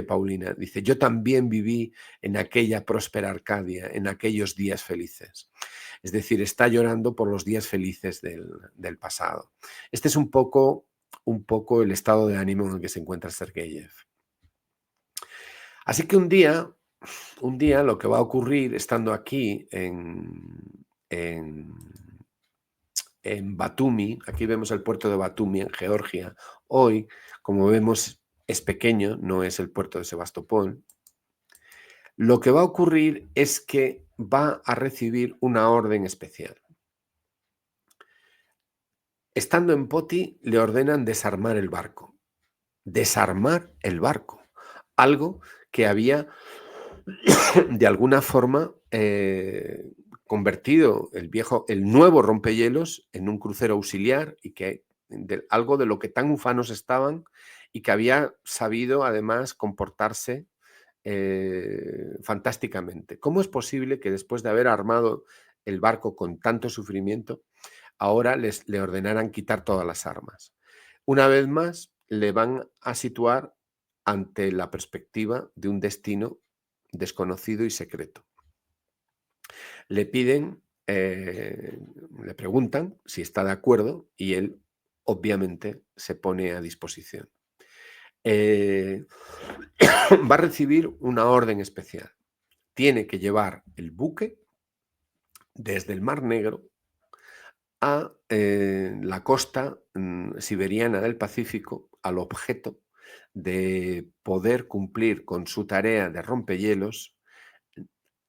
Paulina. Dice, yo también viví en aquella próspera Arcadia, en aquellos días felices. Es decir, está llorando por los días felices del pasado. Este es un poco el estado de ánimo en el que se encuentra Sergeyev. Así que un día lo que va a ocurrir estando aquí en Batumi, aquí vemos el puerto de Batumi en Georgia, hoy, como vemos, es pequeño, no es el puerto de Sebastopol. Lo que va a ocurrir es que va a recibir una orden especial. Estando en Poti, le ordenan desarmar el barco. Desarmar el barco. Algo que había, de alguna forma, convertido el nuevo rompehielos en un crucero auxiliar y que algo de lo que tan ufanos estaban y que había sabido además comportarse fantásticamente. ¿Cómo es posible que después de haber armado el barco con tanto sufrimiento, ahora le ordenaran quitar todas las armas? Una vez más, le van a situar ante la perspectiva de un destino desconocido y secreto. Le piden, le preguntan si está de acuerdo y él obviamente se pone a disposición. Eh, Va a recibir una orden especial. Tiene que llevar el buque desde el Mar Negro a la costa siberiana del Pacífico, al objeto de poder cumplir con su tarea de rompehielos,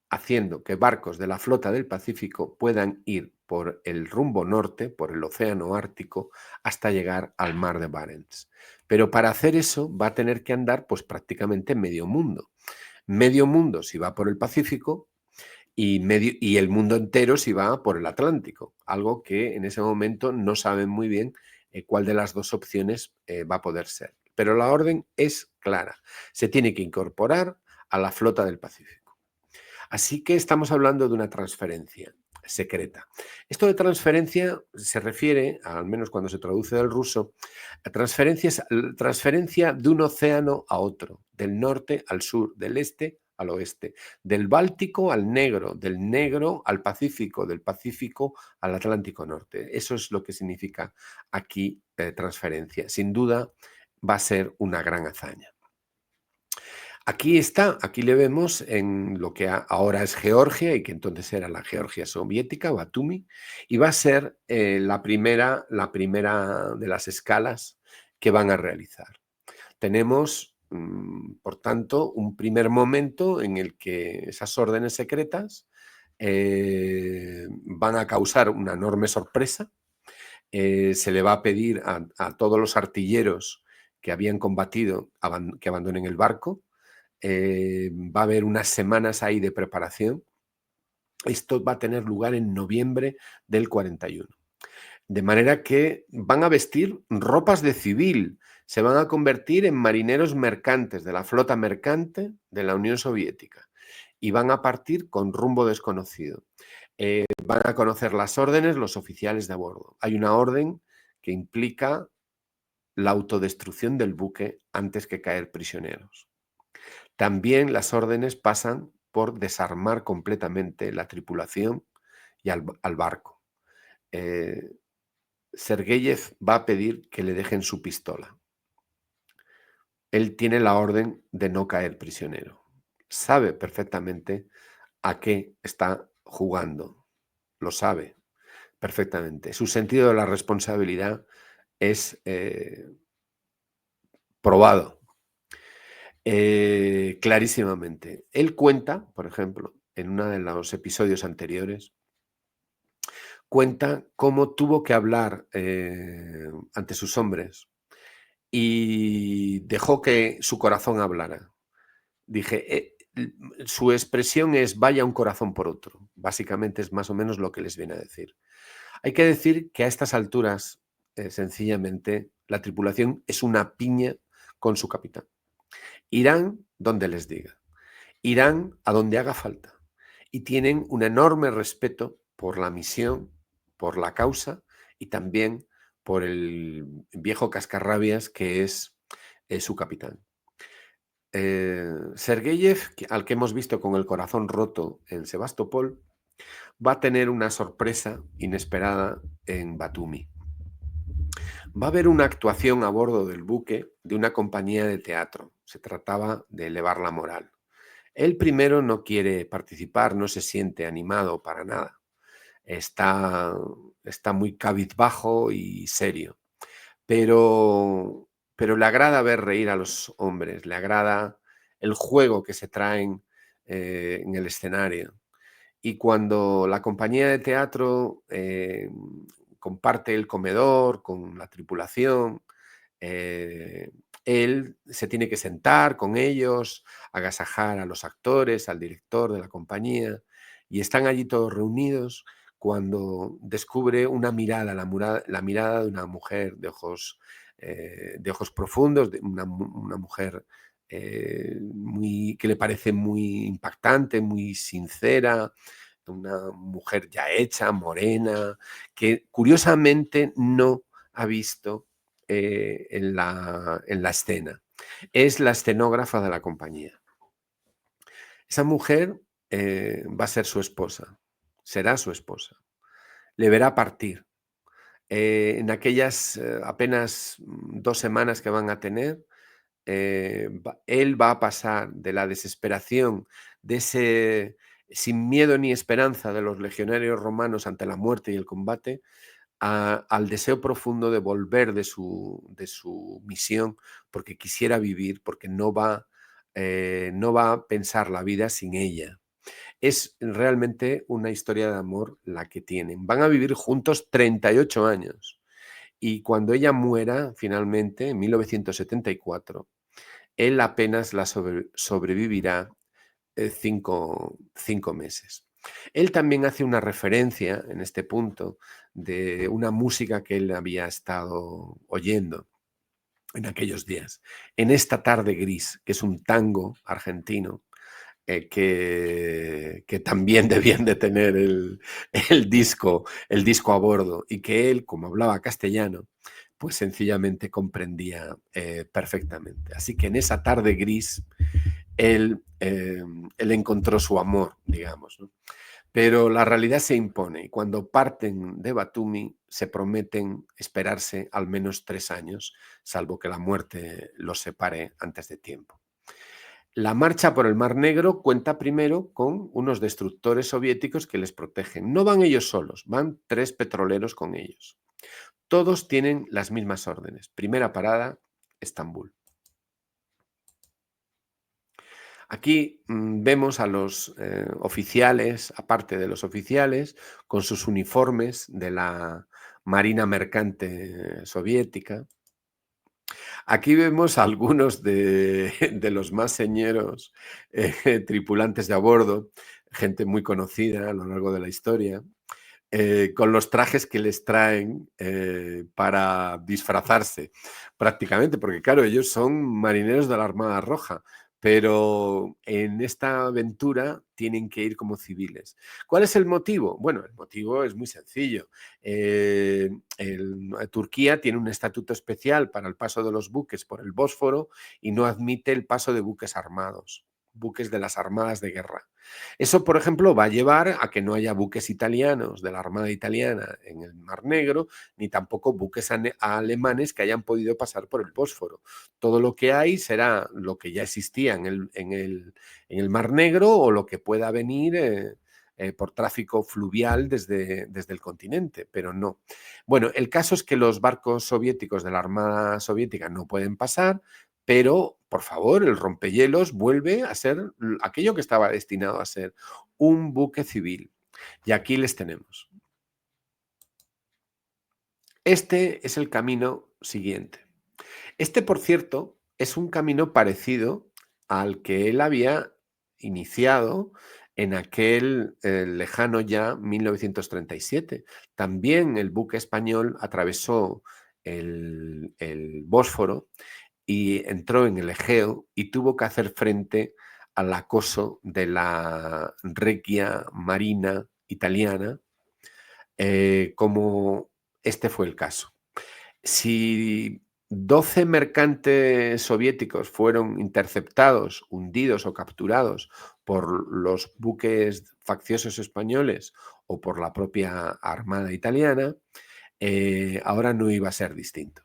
haciendo que barcos de la flota del Pacífico puedan ir por el rumbo norte, por el océano Ártico, hasta llegar al mar de Barents. Pero para hacer eso va a tener que andar pues prácticamente medio mundo. Medio mundo si va por el Pacífico y el mundo entero si va por el Atlántico, algo que en ese momento no saben muy bien cuál de las dos opciones va a poder ser. Pero la orden es clara, se tiene que incorporar a la flota del Pacífico. Así que estamos hablando de una transferencia secreta. Esto de transferencia se refiere, al menos cuando se traduce del ruso, a transferencia de un océano a otro, del norte al sur, del este al oeste, del Báltico al Negro, del Negro al Pacífico, del Pacífico al Atlántico Norte. Eso es lo que significa aquí transferencia. Sin duda va a ser una gran hazaña. Aquí está, aquí le vemos en lo que ahora es Georgia y que entonces era la Georgia soviética, Batumi, y va a ser la primera de las escalas que van a realizar. Tenemos, por tanto, un primer momento en el que esas órdenes secretas van a causar una enorme sorpresa. Se le va a pedir a todos los artilleros que habían combatido que abandonen el barco. Va a haber unas semanas ahí de preparación. Esto va a tener lugar en noviembre del 41. De manera que van a vestir ropas de civil, se van a convertir en marineros mercantes de la flota mercante de la Unión Soviética y van a partir con rumbo desconocido. Van a conocer las órdenes los oficiales de a bordo. Hay una orden que implica la autodestrucción del buque antes que caer prisioneros. También las órdenes pasan por desarmar completamente la tripulación y al barco. Sergeyev va a pedir que le dejen su pistola. Él tiene la orden de no caer prisionero. Sabe perfectamente a qué está jugando. Lo sabe perfectamente. Su sentido de la responsabilidad es probado. Clarísimamente. Él cuenta, por ejemplo, en uno de los episodios anteriores, cuenta cómo tuvo que hablar ante sus hombres y dejó que su corazón hablara. Su expresión es vaya un corazón por otro. Básicamente es más o menos lo que les viene a decir. Hay que decir que a estas alturas, sencillamente, la tripulación es una piña con su capitán. Irán donde les diga, irán a donde haga falta y tienen un enorme respeto por la misión, por la causa y también por el viejo cascarrabias que es su capitán. Sergeyev, al que hemos visto con el corazón roto en Sebastopol, va a tener una sorpresa inesperada en Batumi. Va a haber una actuación a bordo del buque de una compañía de teatro. Se trataba de elevar la moral. Él primero no quiere participar, no se siente animado para nada. Está muy cabizbajo y serio. Pero le agrada ver reír a los hombres, le agrada el juego que se traen en el escenario. Y cuando la compañía de teatro comparte el comedor con la tripulación, él se tiene que sentar con ellos, agasajar a los actores, al director de la compañía, y están allí todos reunidos cuando descubre una mirada, la mirada de una mujer de ojos profundos, de una mujer que le parece muy impactante, muy sincera, una mujer ya hecha, morena, que curiosamente no ha visto en la escena. Es la escenógrafa de la compañía. Esa mujer va a ser su esposa. será su esposa. Le verá partir. En aquellas apenas 2 semanas que van a tener, él va a pasar de la desesperación, de ese sin miedo ni esperanza de los legionarios romanos ante la muerte y el combate, al deseo profundo de volver de su misión, porque quisiera vivir, porque no va a pensar la vida sin ella. Es realmente una historia de amor la que tienen. Van a vivir juntos 38 años y cuando ella muera, finalmente, en 1974, él apenas la sobrevivirá 5 meses. Él también hace una referencia en este punto de una música que él había estado oyendo en aquellos días. En esta tarde gris, que es un tango argentino, que también debían de tener el disco a bordo y que él, como hablaba castellano, pues sencillamente comprendía perfectamente. Así que en esa tarde gris él encontró su amor, digamos, ¿no? Pero la realidad se impone y cuando parten de Batumi se prometen esperarse al menos 3 años, salvo que la muerte los separe antes de tiempo. La marcha por el Mar Negro cuenta primero con unos destructores soviéticos que les protegen. No van ellos solos, van 3 petroleros con ellos. Todos tienen las mismas órdenes. Primera parada, Estambul. Aquí vemos a los oficiales, aparte de los oficiales, con sus uniformes de la Marina Mercante soviética. Aquí vemos a algunos de los más señeros tripulantes de a bordo, gente muy conocida a lo largo de la historia, con los trajes que les traen para disfrazarse, prácticamente, porque claro, ellos son marineros de la Armada Roja, pero en esta aventura tienen que ir como civiles. ¿Cuál es el motivo? Bueno, el motivo es muy sencillo. Turquía tiene un estatuto especial para el paso de los buques por el Bósforo y no admite el paso de buques armados, buques de las armadas de guerra. Eso, por ejemplo, va a llevar a que no haya buques italianos de la Armada Italiana en el Mar Negro, ni tampoco buques alemanes que hayan podido pasar por el Bósforo. Todo lo que hay será lo que ya existía en el Mar Negro o lo que pueda venir por tráfico fluvial desde el continente, pero no. Bueno, el caso es que los barcos soviéticos de la Armada Soviética no pueden pasar, pero, por favor, el rompehielos vuelve a ser aquello que estaba destinado a ser, un buque civil. Y aquí les tenemos. Este es el camino siguiente. Este, por cierto, es un camino parecido al que él había iniciado en aquel lejano ya 1937. También el buque español atravesó el Bósforo y entró en el Egeo y tuvo que hacer frente al acoso de la Regia Marina italiana, como este fue el caso. Si 12 mercantes soviéticos fueron interceptados, hundidos o capturados por los buques facciosos españoles o por la propia Armada italiana, ahora no iba a ser distinto.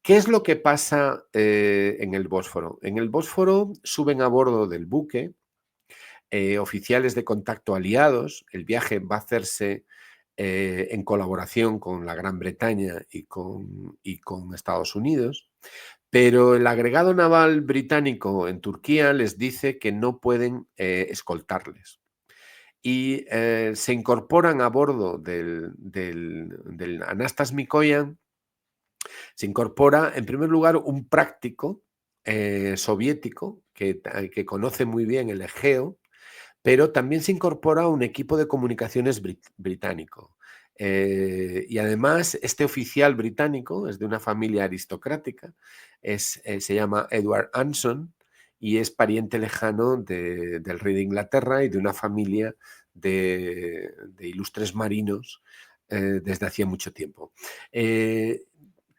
¿Qué es lo que pasa en el Bósforo? En el Bósforo suben a bordo del buque oficiales de contacto aliados. El viaje va a hacerse en colaboración con la Gran Bretaña y con Estados Unidos, pero el agregado naval británico en Turquía les dice que no pueden escoltarles. Y se incorporan a bordo del Anastas Mikoyan. Se incorpora, en primer lugar, un práctico soviético que conoce muy bien el Egeo, pero también se incorpora un equipo de comunicaciones británico. Y además, este oficial británico es de una familia aristocrática, se llama Edward Anson y es pariente lejano del rey de Inglaterra y de una familia de ilustres marinos desde hacía mucho tiempo.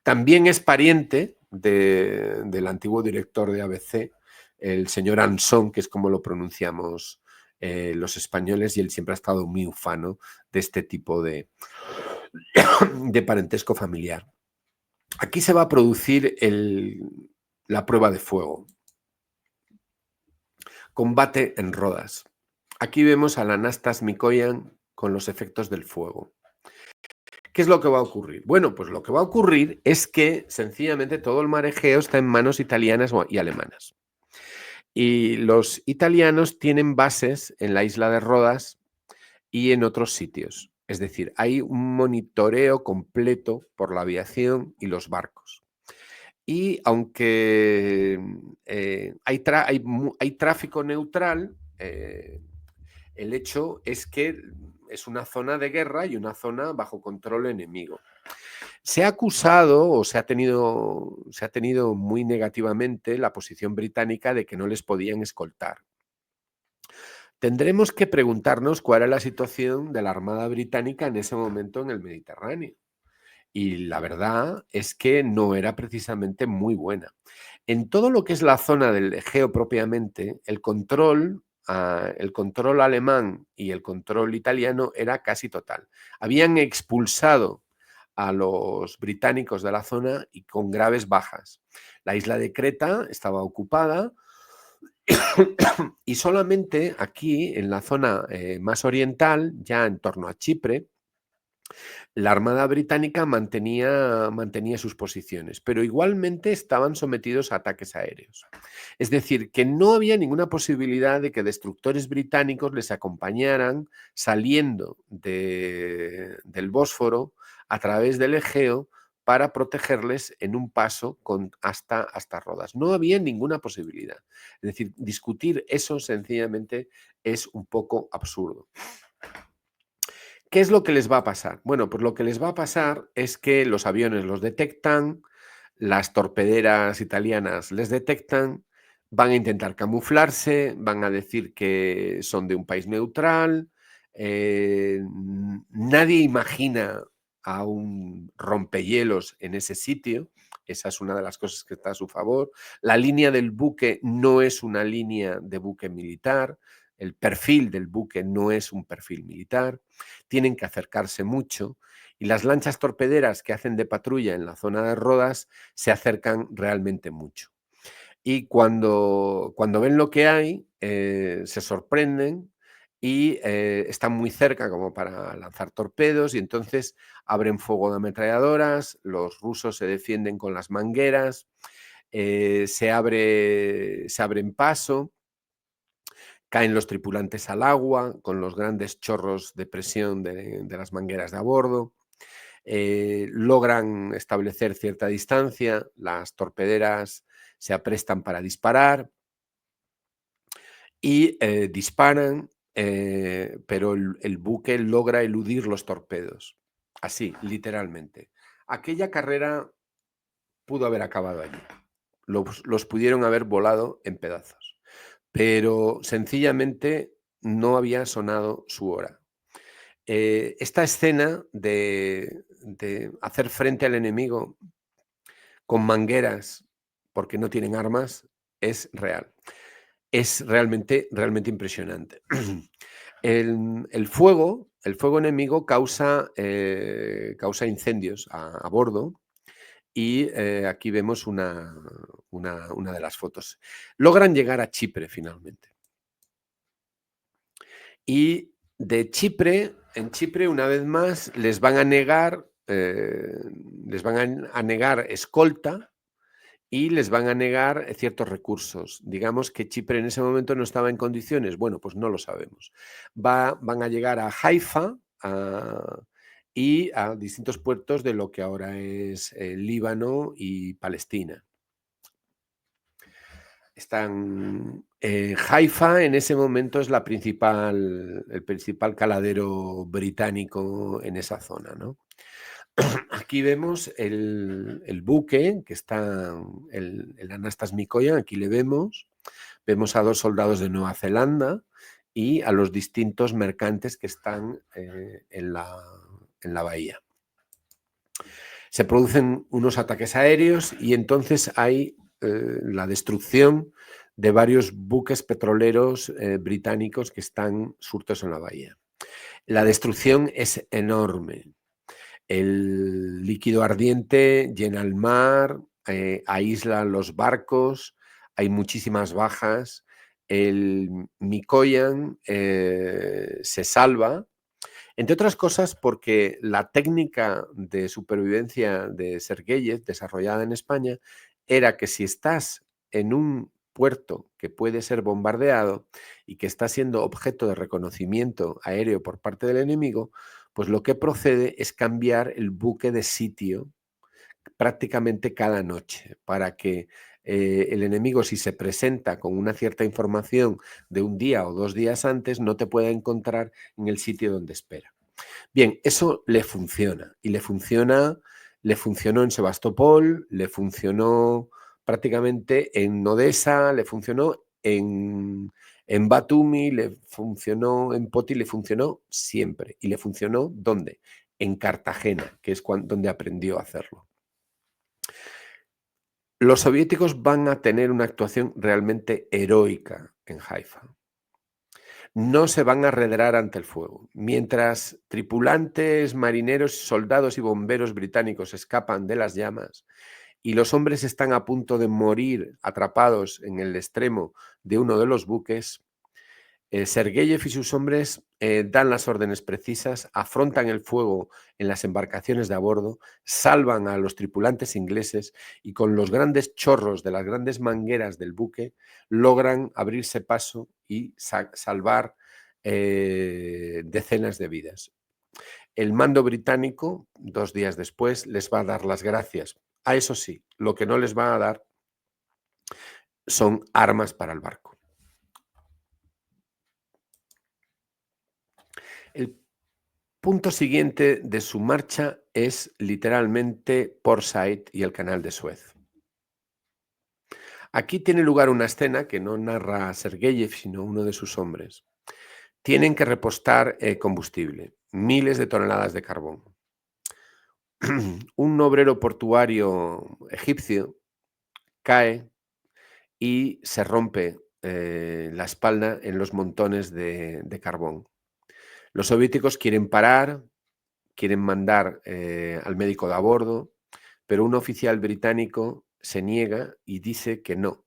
También es pariente del antiguo director de ABC, el señor Anson, que es como lo pronunciamos los españoles, y él siempre ha estado muy ufano de este tipo de parentesco familiar. Aquí se va a producir la prueba de fuego. Combate en Rodas. Aquí vemos al Anastas Mikoyan con los efectos del fuego. ¿Qué es lo que va a ocurrir? Bueno, pues lo que va a ocurrir es que sencillamente todo el mar Egeo está en manos italianas y alemanas. Y los italianos tienen bases en la isla de Rodas y en otros sitios. Es decir, hay un monitoreo completo por la aviación y los barcos. Y aunque hay tráfico neutral, el hecho es que es una zona de guerra y una zona bajo control enemigo. Se ha acusado o se ha tenido muy negativamente la posición británica de que no les podían escoltar. Tendremos que preguntarnos cuál era la situación de la Armada Británica en ese momento en el Mediterráneo. Y la verdad es que no era precisamente muy buena. En todo lo que es la zona del Egeo propiamente, el control alemán y el control italiano era casi total. Habían expulsado a los británicos de la zona y con graves bajas. La isla de Creta estaba ocupada y solamente aquí, en la zona más oriental, ya en torno a Chipre, la Armada Británica mantenía sus posiciones, pero igualmente estaban sometidos a ataques aéreos. Es decir, que no había ninguna posibilidad de que destructores británicos les acompañaran saliendo del Bósforo a través del Egeo para protegerles en un paso hasta Rodas. No había ninguna posibilidad. Es decir, discutir eso sencillamente es un poco absurdo. ¿Qué es lo que les va a pasar? Bueno, pues lo que les va a pasar es que los aviones los detectan, las torpederas italianas les detectan, van a intentar camuflarse, van a decir que son de un país neutral. Nadie imagina a un rompehielos en ese sitio. Esa es una de las cosas que está a su favor. La línea del buque no es una línea de buque militar. El perfil del buque no es un perfil militar. Tienen que acercarse mucho. Y las lanchas torpederas que hacen de patrulla en la zona de Rodas se acercan realmente mucho. Y cuando ven lo que hay, se sorprenden y están muy cerca como para lanzar torpedos, y entonces abren fuego de ametralladoras, los rusos se defienden con las mangueras, se abren paso, caen los tripulantes al agua con los grandes chorros de presión de las mangueras de a bordo. Logran establecer cierta distancia, las torpederas se aprestan para disparar y disparan, pero el buque logra eludir los torpedos. Así, literalmente. Aquella carrera pudo haber acabado allí. Los pudieron haber volado en pedazos, pero sencillamente no había sonado su hora. Esta escena de hacer frente al enemigo con mangueras porque no tienen armas es real. Es realmente impresionante. El fuego enemigo causa incendios a bordo, y aquí vemos una de las fotos. Logran llegar a Chipre finalmente. Y de Chipre, en Chipre, una vez más, les van a negar escolta y les van a negar ciertos recursos. Digamos que Chipre en ese momento no estaba en condiciones. Bueno, pues no lo sabemos. Van a llegar a Haifa y a distintos puertos de lo que ahora es Líbano y Palestina. Haifa en ese momento es el principal caladero británico en esa zona, ¿no? Aquí vemos el buque que está, el Anastas Mikoyan, aquí le vemos. Vemos a 2 soldados de Nueva Zelanda y a los distintos mercantes que están en la bahía. Se producen unos ataques aéreos y entonces hay la destrucción de varios buques petroleros británicos que están surtos en la bahía. La destrucción es enorme. El líquido ardiente llena el mar, aísla los barcos, hay muchísimas bajas. El Mikoyan se salva, entre otras cosas porque la técnica de supervivencia de Sergeyev, desarrollada en España, era que si estás en un puerto que puede ser bombardeado y que está siendo objeto de reconocimiento aéreo por parte del enemigo, pues lo que procede es cambiar el buque de sitio prácticamente cada noche para que el enemigo, si se presenta con una cierta información de un día o 2 días antes, no te pueda encontrar en el sitio donde espera. Bien, eso le funciona y le funcionó en Sebastopol, le funcionó prácticamente en Odessa, le funcionó en Batumi, le funcionó en Poti, le funcionó siempre. ¿Y le funcionó dónde? En Cartagena, que es donde aprendió a hacerlo. Los soviéticos van a tener una actuación realmente heroica en Haifa. No se van a arredrar ante el fuego. Mientras tripulantes, marineros, soldados y bomberos británicos escapan de las llamas y los hombres están a punto de morir atrapados en el extremo de uno de los buques, Sergeyev y sus hombres dan las órdenes precisas, afrontan el fuego en las embarcaciones de a bordo, salvan a los tripulantes ingleses y con los grandes chorros de las grandes mangueras del buque logran abrirse paso y salvar decenas de vidas. El mando británico, 2 días después, les va a dar las gracias. A eso sí, lo que no les va a dar son armas para el barco. El punto siguiente de su marcha es literalmente Port Said y el canal de Suez. Aquí tiene lugar una escena que no narra Sergeyev, sino uno de sus hombres. Tienen que repostar combustible, miles de toneladas de carbón. Un obrero portuario egipcio cae y se rompe la espalda en los montones de carbón. Los soviéticos quieren parar, quieren mandar al médico de a bordo, pero un oficial británico se niega y dice que no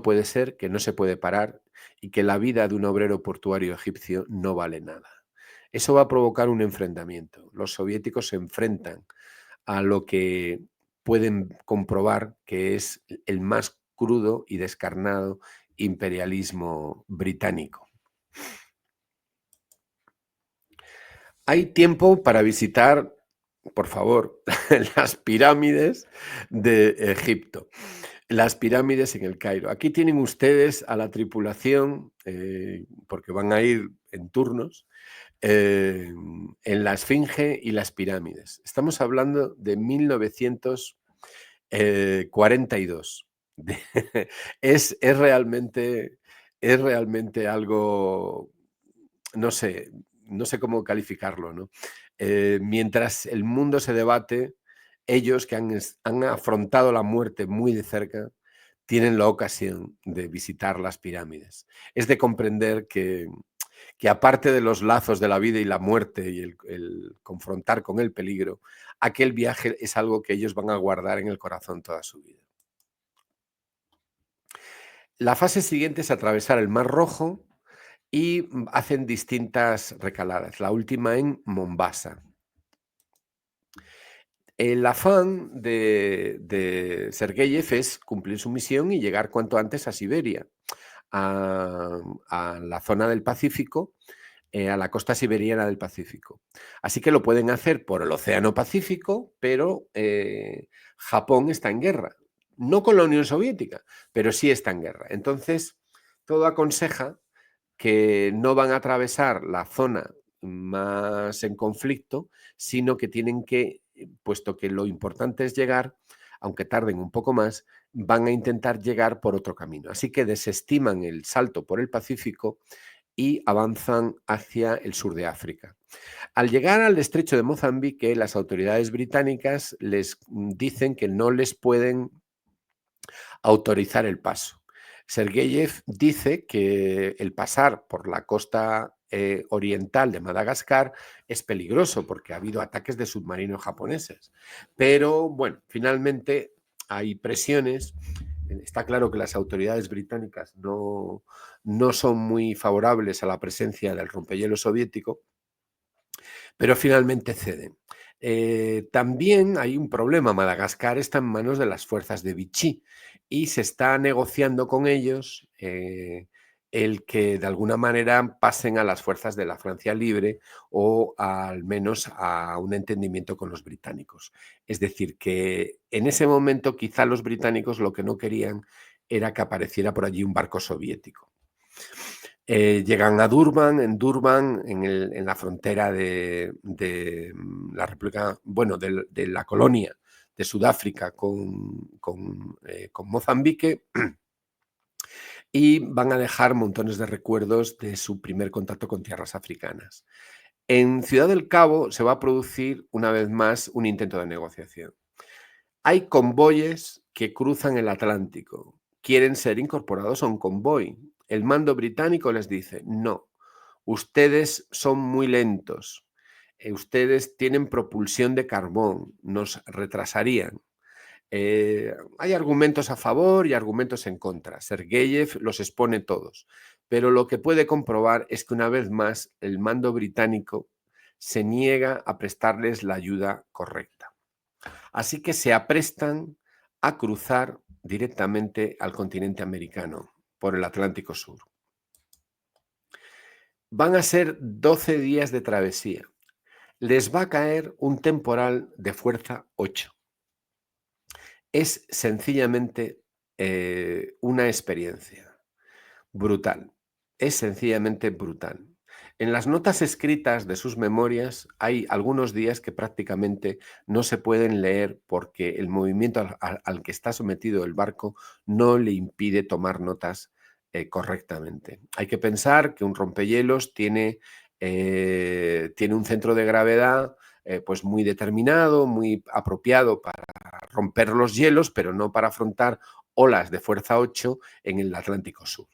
puede ser, que no se puede parar y que la vida de un obrero portuario egipcio no vale nada. Eso va a provocar un enfrentamiento. Los soviéticos se enfrentan a lo que pueden comprobar que es el más crudo y descarnado imperialismo británico. Hay tiempo para visitar, por favor, las pirámides de Egipto, las pirámides en el Cairo. Aquí tienen ustedes a la tripulación, porque van a ir en turnos, en la Esfinge y las pirámides. Estamos hablando de 1942. Es realmente algo, no sé cómo calificarlo, ¿no? Mientras el mundo se debate, ellos que han afrontado la muerte muy de cerca, tienen la ocasión de visitar las pirámides. Es de comprender que aparte de los lazos de la vida y la muerte y el confrontar con el peligro, aquel viaje es algo que ellos van a guardar en el corazón toda su vida. La fase siguiente es atravesar el Mar Rojo y hacen distintas recaladas, la última en Mombasa. El afán de Sergeyev es cumplir su misión y llegar cuanto antes a Siberia, a la zona del Pacífico, a la costa siberiana del Pacífico. Así que lo pueden hacer por el Océano Pacífico, pero Japón está en guerra. No con la Unión Soviética, pero sí está en guerra. Entonces, todo aconseja que no van a atravesar la zona más en conflicto, sino que tienen que, puesto que lo importante es llegar, aunque tarden un poco más, van a intentar llegar por otro camino. Así que desestiman el salto por el Pacífico y avanzan hacia el sur de África. Al llegar al estrecho de Mozambique, las autoridades británicas les dicen que no les pueden autorizar el paso. Sergeyev dice que el pasar por la costa oriental de Madagascar es peligroso porque ha habido ataques de submarinos japoneses. Pero bueno, finalmente hay presiones. Está claro que las autoridades británicas no son muy favorables a la presencia del rompehielo soviético, pero finalmente ceden. También hay un problema. Madagascar está en manos de las fuerzas de Vichy y se está negociando con ellos el que de alguna manera pasen a las fuerzas de la Francia Libre o al menos a un entendimiento con los británicos. Es decir, que en ese momento quizá los británicos lo que no querían era que apareciera por allí un barco soviético. Llegan a Durban, en la frontera de la República, bueno, de la colonia de Sudáfrica con Mozambique, y van a dejar montones de recuerdos de su primer contacto con tierras africanas. En Ciudad del Cabo se va a producir una vez más un intento de negociación. Hay convoyes que cruzan el Atlántico, quieren ser incorporados a un convoy. El mando británico les dice, no, ustedes son muy lentos, ustedes tienen propulsión de carbón, nos retrasarían. Hay argumentos a favor y argumentos en contra. Sergeyev los expone todos, pero lo que puede comprobar es que una vez más el mando británico se niega a prestarles la ayuda correcta. Así que se aprestan a cruzar directamente al continente americano por el Atlántico Sur. Van a ser 12 días de travesía. Les va a caer un temporal de fuerza 8. Es sencillamente una experiencia brutal. Es sencillamente brutal. En las notas escritas de sus memorias hay algunos días que prácticamente no se pueden leer porque el movimiento al que está sometido el barco no le impide tomar notas correctamente. Hay que pensar que un rompehielos tiene un centro de gravedad pues muy determinado, muy apropiado para romper los hielos, pero no para afrontar olas de fuerza 8 en el Atlántico Sur.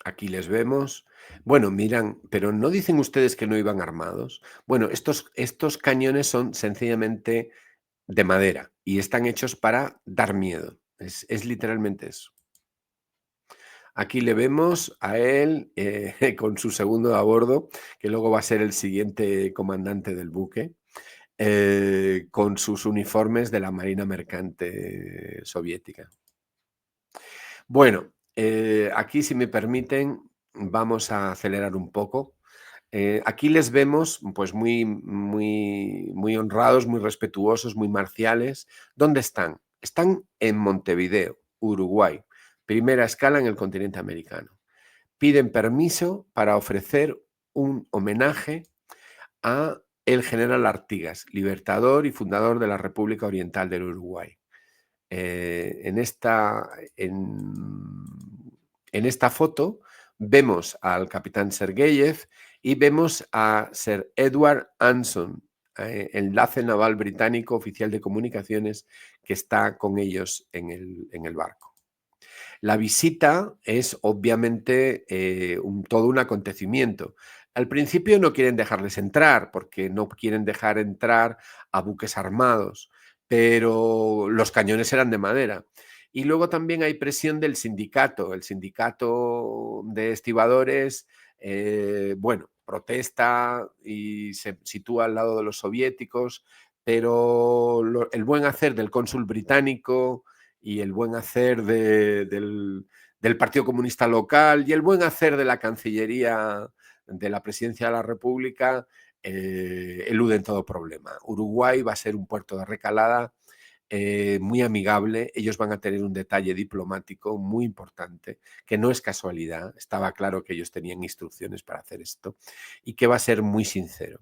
Aquí les vemos. Bueno, miran, pero ¿no dicen ustedes que no iban armados? Bueno, estos cañones son sencillamente de madera y están hechos para dar miedo. Es literalmente eso. Aquí le vemos a él con su segundo a bordo, que luego va a ser el siguiente comandante del buque, con sus uniformes de la Marina Mercante soviética. Bueno, aquí, si me permiten, vamos a acelerar un poco. Aquí les vemos pues muy honrados, muy respetuosos, muy marciales. ¿Dónde están? Están en Montevideo, Uruguay, primera escala en el continente americano. Piden permiso para ofrecer un homenaje a el general Artigas, libertador y fundador de la República Oriental del Uruguay. En esta foto vemos al capitán Sergeyev y vemos a Sir Edward Anson, enlace naval británico, oficial de comunicaciones, que está con ellos en el barco. La visita es obviamente todo un acontecimiento. Al principio no quieren dejarles entrar porque no quieren dejar entrar a buques armados, pero los cañones eran de madera. Y luego también hay presión del sindicato. El sindicato de estibadores, bueno, protesta y se sitúa al lado de los soviéticos, pero el buen hacer del cónsul británico y el buen hacer del Partido Comunista local y el buen hacer de la Cancillería de la Presidencia de la República eluden todo problema. Uruguay va a ser un puerto de recalada muy amigable. Ellos van a tener un detalle diplomático muy importante, que no es casualidad. Estaba claro que ellos tenían instrucciones para hacer esto y que va a ser muy sincero.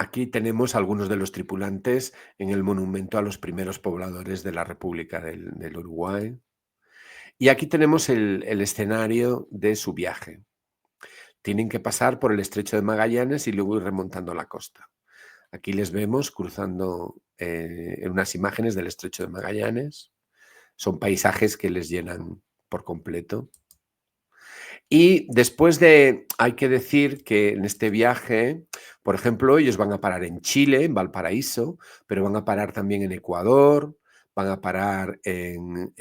Aquí tenemos algunos de los tripulantes en el monumento a los primeros pobladores de la República del Uruguay. Y aquí tenemos el escenario de su viaje. Tienen que pasar por el estrecho de Magallanes y luego ir remontando la costa. Aquí les vemos cruzando en unas imágenes del Estrecho de Magallanes. Son paisajes que les llenan por completo. Y después hay que decir que en este viaje, por ejemplo, ellos van a parar en Chile, en Valparaíso, pero van a parar también en Ecuador, van a parar en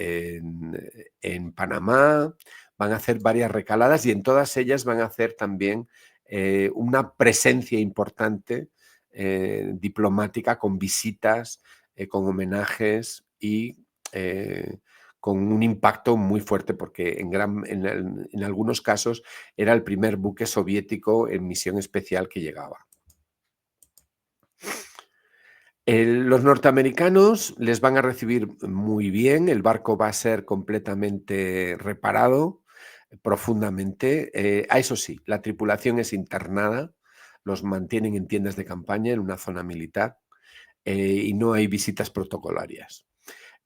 Panamá, van a hacer varias recaladas y en todas ellas van a hacer también una presencia importante diplomática con visitas, con homenajes y con un impacto muy fuerte porque en algunos casos era el primer buque soviético en misión especial que llegaba. Los norteamericanos les van a recibir muy bien, el barco va a ser completamente reparado profundamente. Eso sí, la tripulación es internada, los mantienen en tiendas de campaña en una zona militar y no hay visitas protocolarias.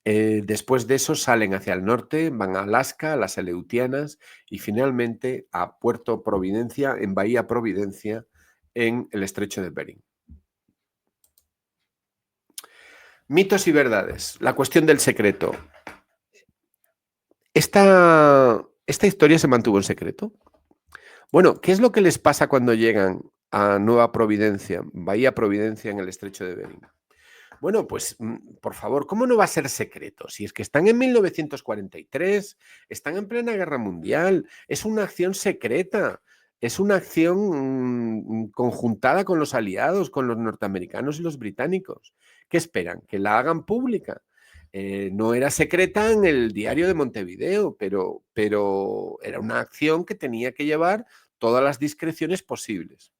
Después de eso salen hacia el norte, van a Alaska, a las Aleutianas y finalmente a Puerto Providencia, en Bahía Providencia, en el Estrecho de Bering. Mitos y verdades. La cuestión del secreto. ¿Esta historia se mantuvo en secreto? Bueno, ¿qué es lo que les pasa cuando llegan a Nueva Providencia, Bahía Providencia en el Estrecho de Bering? Bueno, pues por favor, ¿cómo no va a ser secreto? Si es que están en 1943, están en plena guerra mundial, es una acción secreta, es una acción conjuntada con los aliados, con los norteamericanos y los británicos. ¿Qué esperan? ¿Que la hagan pública? No era secreta en el diario de Montevideo, pero era una acción que tenía que llevar todas las discreciones posibles.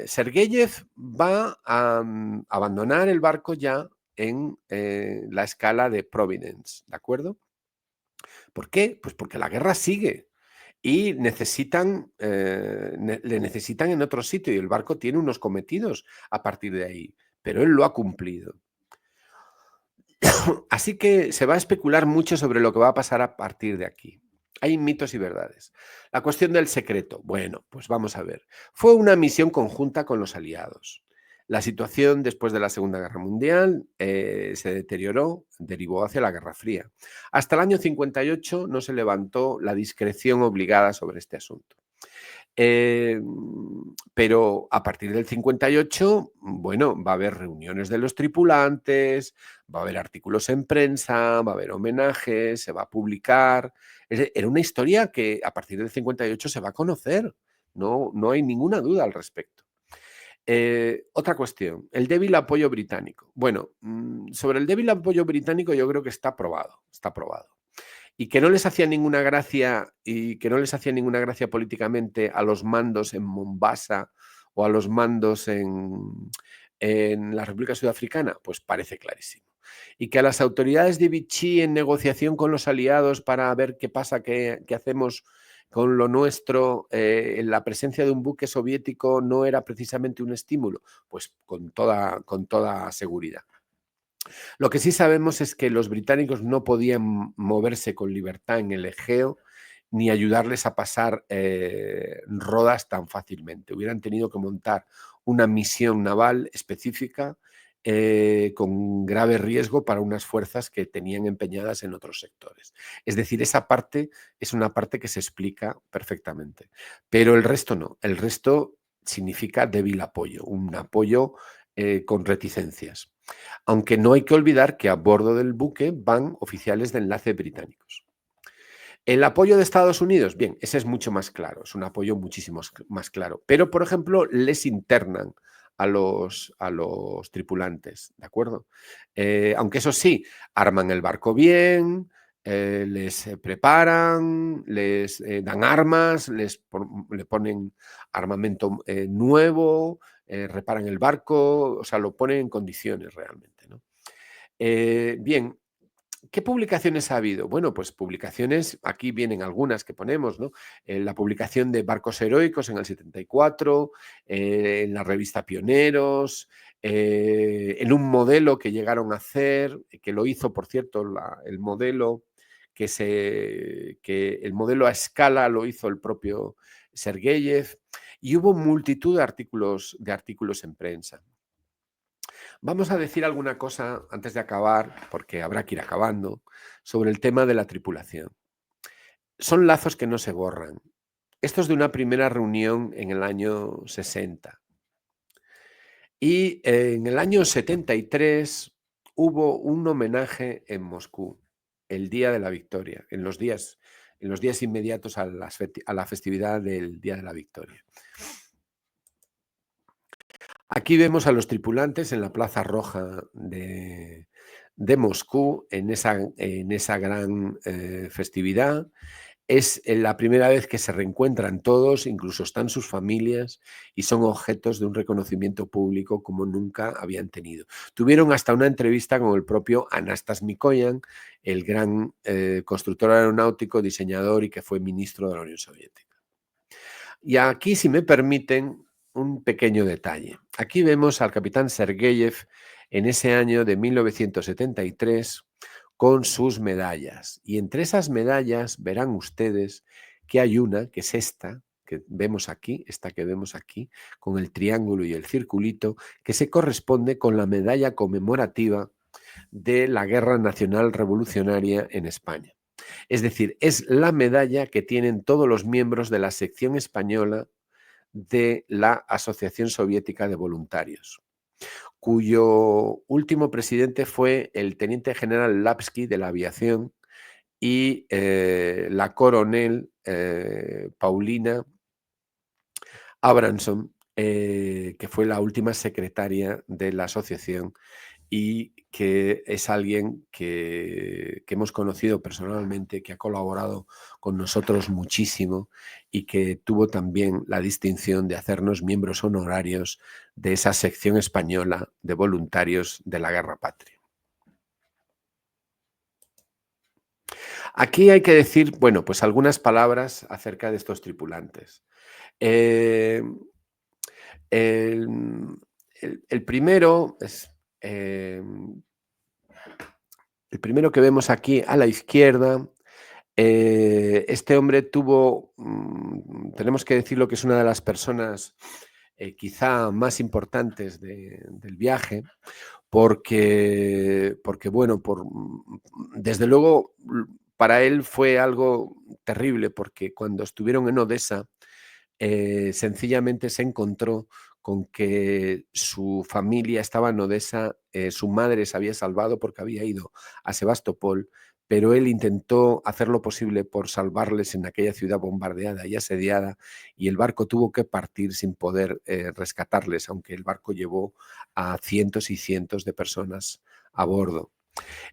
Sergeyev va a abandonar el barco ya en la escala de Providence, ¿de acuerdo? ¿Por qué? Pues porque la guerra sigue y le necesitan en otro sitio y el barco tiene unos cometidos a partir de ahí, pero él lo ha cumplido. Así que se va a especular mucho sobre lo que va a pasar a partir de aquí. Hay mitos y verdades. La cuestión del secreto. Bueno, pues vamos a ver. Fue una misión conjunta con los aliados. La situación después de la Segunda Guerra Mundial se deterioró, derivó hacia la Guerra Fría. Hasta el año 58 no se levantó la discreción obligada sobre este asunto. Pero a partir del 58, bueno, va a haber reuniones de los tripulantes, va a haber artículos en prensa, va a haber homenajes, se va a publicar. Era una historia que a partir del 58 se va a conocer, no hay ninguna duda al respecto. Otra cuestión, el débil apoyo británico. Bueno, sobre el débil apoyo británico yo creo que está probado, está probado. Y que no les hacía ninguna gracia políticamente a los mandos en Mombasa o a los mandos en la República Sudafricana, pues parece clarísimo. Y que a las autoridades de Vichy en negociación con los aliados para ver qué pasa, qué hacemos con lo nuestro, en la presencia de un buque soviético no era precisamente un estímulo, pues con toda seguridad. Lo que sí sabemos es que los británicos no podían moverse con libertad en el Egeo ni ayudarles a pasar Rodas tan fácilmente. Hubieran tenido que montar una misión naval específica con grave riesgo para unas fuerzas que tenían empeñadas en otros sectores. Es decir, esa parte es una parte que se explica perfectamente. Pero el resto no. El resto significa débil apoyo, un apoyo con reticencias. Aunque no hay que olvidar que a bordo del buque van oficiales de enlace británicos. El apoyo de Estados Unidos, bien, ese es mucho más claro, es un apoyo muchísimo más claro. Pero, por ejemplo, les internan a los tripulantes, ¿de acuerdo? Aunque eso sí, arman el barco bien, les preparan, les dan armas, le ponen armamento nuevo, reparan el barco, o sea, lo ponen en condiciones realmente, ¿no? Bien, ¿qué publicaciones ha habido? Bueno, pues publicaciones, aquí vienen algunas que ponemos, ¿no? La publicación de Barcos Heroicos en el 74, en la revista Pioneros, en un modelo que llegaron a hacer, que lo hizo, por cierto, el modelo el modelo a escala lo hizo el propio Sergeyev, y hubo multitud de artículos en prensa. Vamos a decir alguna cosa antes de acabar, porque habrá que ir acabando, sobre el tema de la tripulación. Son lazos que no se borran. Esto es de una primera reunión en el año 60. Y en el año 73 hubo un homenaje en Moscú, el Día de la Victoria, en los días inmediatos a la festividad del Día de la Victoria. Aquí vemos a los tripulantes en la Plaza Roja de Moscú en esa gran festividad. Es la primera vez que se reencuentran todos, incluso están sus familias, y son objetos de un reconocimiento público como nunca habían tenido. Tuvieron hasta una entrevista con el propio Anastas Mikoyan, el gran constructor aeronáutico, diseñador y que fue ministro de la Unión Soviética. Y aquí, si me permiten, un pequeño detalle. Aquí vemos al capitán Sergeyev en ese año de 1973 con sus medallas. Y entre esas medallas verán ustedes que hay una, que es esta, que vemos aquí, esta que vemos aquí, con el triángulo y el circulito, que se corresponde con la medalla conmemorativa de la Guerra Nacional Revolucionaria en España. Es decir, es la medalla que tienen todos los miembros de la sección española de la Asociación Soviética de Voluntarios, cuyo último presidente fue el teniente general Lapsky de la aviación y la coronel Paulina Abramson, que fue la última secretaria de la asociación y que es alguien que hemos conocido personalmente, que ha colaborado con nosotros muchísimo y que tuvo también la distinción de hacernos miembros honorarios de esa sección española de voluntarios de la Guerra Patria. Aquí hay que decir, bueno, pues algunas palabras acerca de estos tripulantes. Eh, el, el primero es... el primero que vemos aquí a la izquierda, este hombre tuvo, tenemos que decirlo que es una de las personas quizá más importantes del viaje, porque bueno, desde luego para él fue algo terrible, porque cuando estuvieron en Odessa, sencillamente se encontró con que su familia estaba en Odessa, su madre se había salvado porque había ido a Sebastopol, pero él intentó hacer lo posible por salvarles en aquella ciudad bombardeada y asediada, y el barco tuvo que partir sin poder rescatarles, aunque el barco llevó a cientos y cientos de personas a bordo.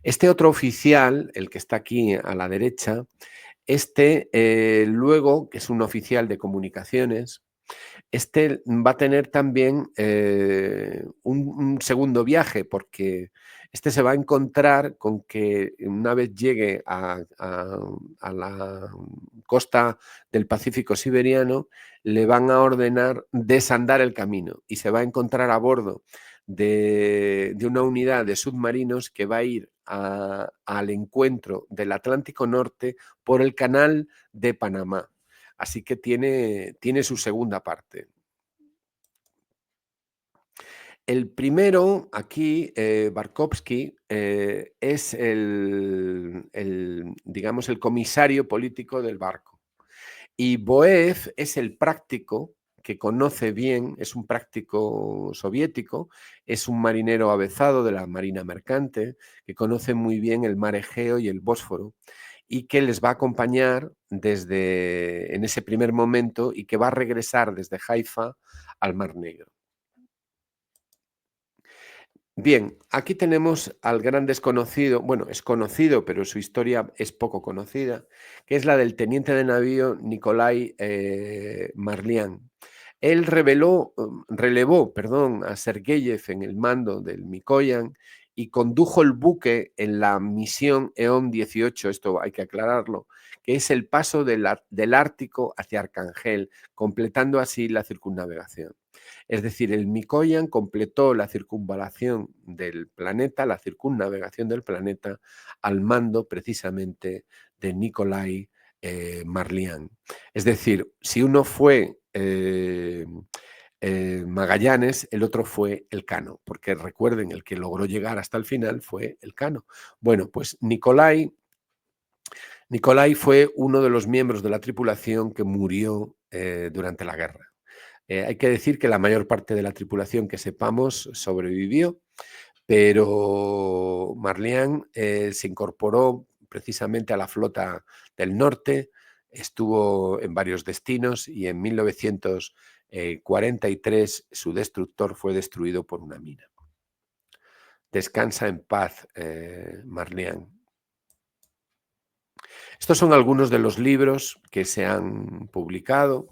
Este otro oficial, el que está aquí a la derecha, luego, que es un oficial de comunicaciones, va a tener también un segundo viaje, porque se va a encontrar con que una vez llegue a la costa del Pacífico siberiano, le van a ordenar desandar el camino y se va a encontrar a bordo de una unidad de submarinos que va a ir al encuentro del Atlántico Norte por el canal de Panamá. Así que tiene su segunda parte. El primero, aquí, Barkovsky, es digamos, el comisario político del barco. Y Boev es el práctico que conoce bien, es un práctico soviético, es un marinero avezado de la Marina Mercante, que conoce muy bien el mar Egeo y el Bósforo, y que les va a acompañar en ese primer momento y que va a regresar desde Haifa al Mar Negro. Bien, aquí tenemos al gran desconocido, bueno, es conocido, pero su historia es poco conocida, que es la del teniente de navío Nikolai Marlian. Él relevó a Sergeyev en el mando del Mikoyan y condujo el buque en la misión EON 18, esto hay que aclararlo, que es el paso del Ártico hacia Arcángel, completando así la circunnavegación. Es decir, el Mikoyan completó la circunvalación del planeta, la circunnavegación del planeta, al mando precisamente de Nikolai Marlian. Es decir, si uno fue Magallanes, el otro fue Elcano, porque recuerden, el que logró llegar hasta el final fue Elcano. Bueno, pues Nicolai fue uno de los miembros de la tripulación que murió durante la guerra. Hay que decir que la mayor parte de la tripulación que sepamos sobrevivió, pero Marlian se incorporó precisamente a la flota del norte, estuvo en varios destinos y en 1943 su destructor fue destruido por una mina. Descansa en paz, Marlian. Estos son algunos de los libros que se han publicado.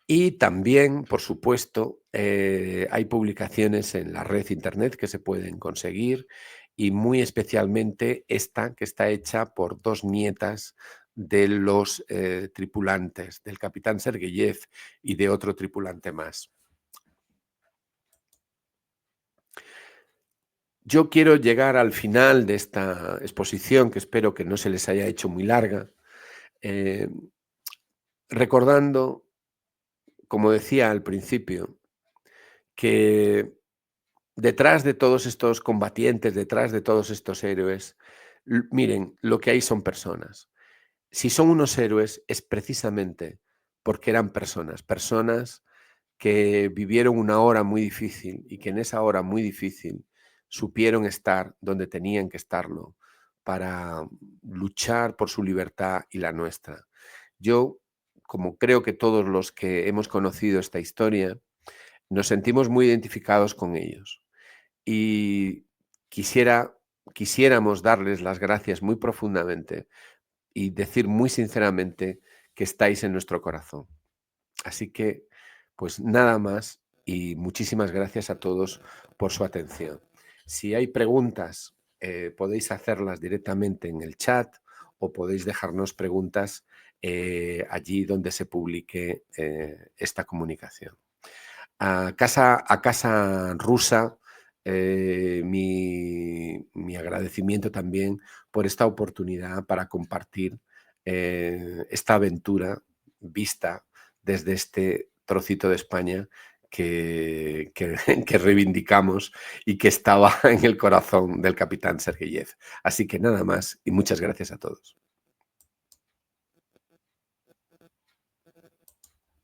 Y también, por supuesto, hay publicaciones en la red internet que se pueden conseguir y muy especialmente esta que está hecha por 2 nietas de los tripulantes, del capitán Sergeyev y de otro tripulante más. Yo quiero llegar al final de esta exposición, que espero que no se les haya hecho muy larga, recordando, como decía al principio, que detrás de todos estos combatientes, detrás de todos estos héroes, miren, lo que hay son personas. Si son unos héroes es precisamente porque eran personas, personas que vivieron una hora muy difícil y que en esa hora muy difícil supieron estar donde tenían que estarlo para luchar por su libertad y la nuestra. Yo, como creo que todos los que hemos conocido esta historia, nos sentimos muy identificados con ellos. Y quisiéramos darles las gracias muy profundamente y decir muy sinceramente que estáis en nuestro corazón. Así que, pues nada más y muchísimas gracias a todos por su atención. Si hay preguntas, podéis hacerlas directamente en el chat o podéis dejarnos preguntas allí donde se publique esta comunicación. A Casa Rusa, mi agradecimiento también por esta oportunidad para compartir esta aventura vista desde este trocito de España que que reivindicamos y que estaba en el corazón del capitán Sergeyev. Así que nada más y muchas gracias a todos.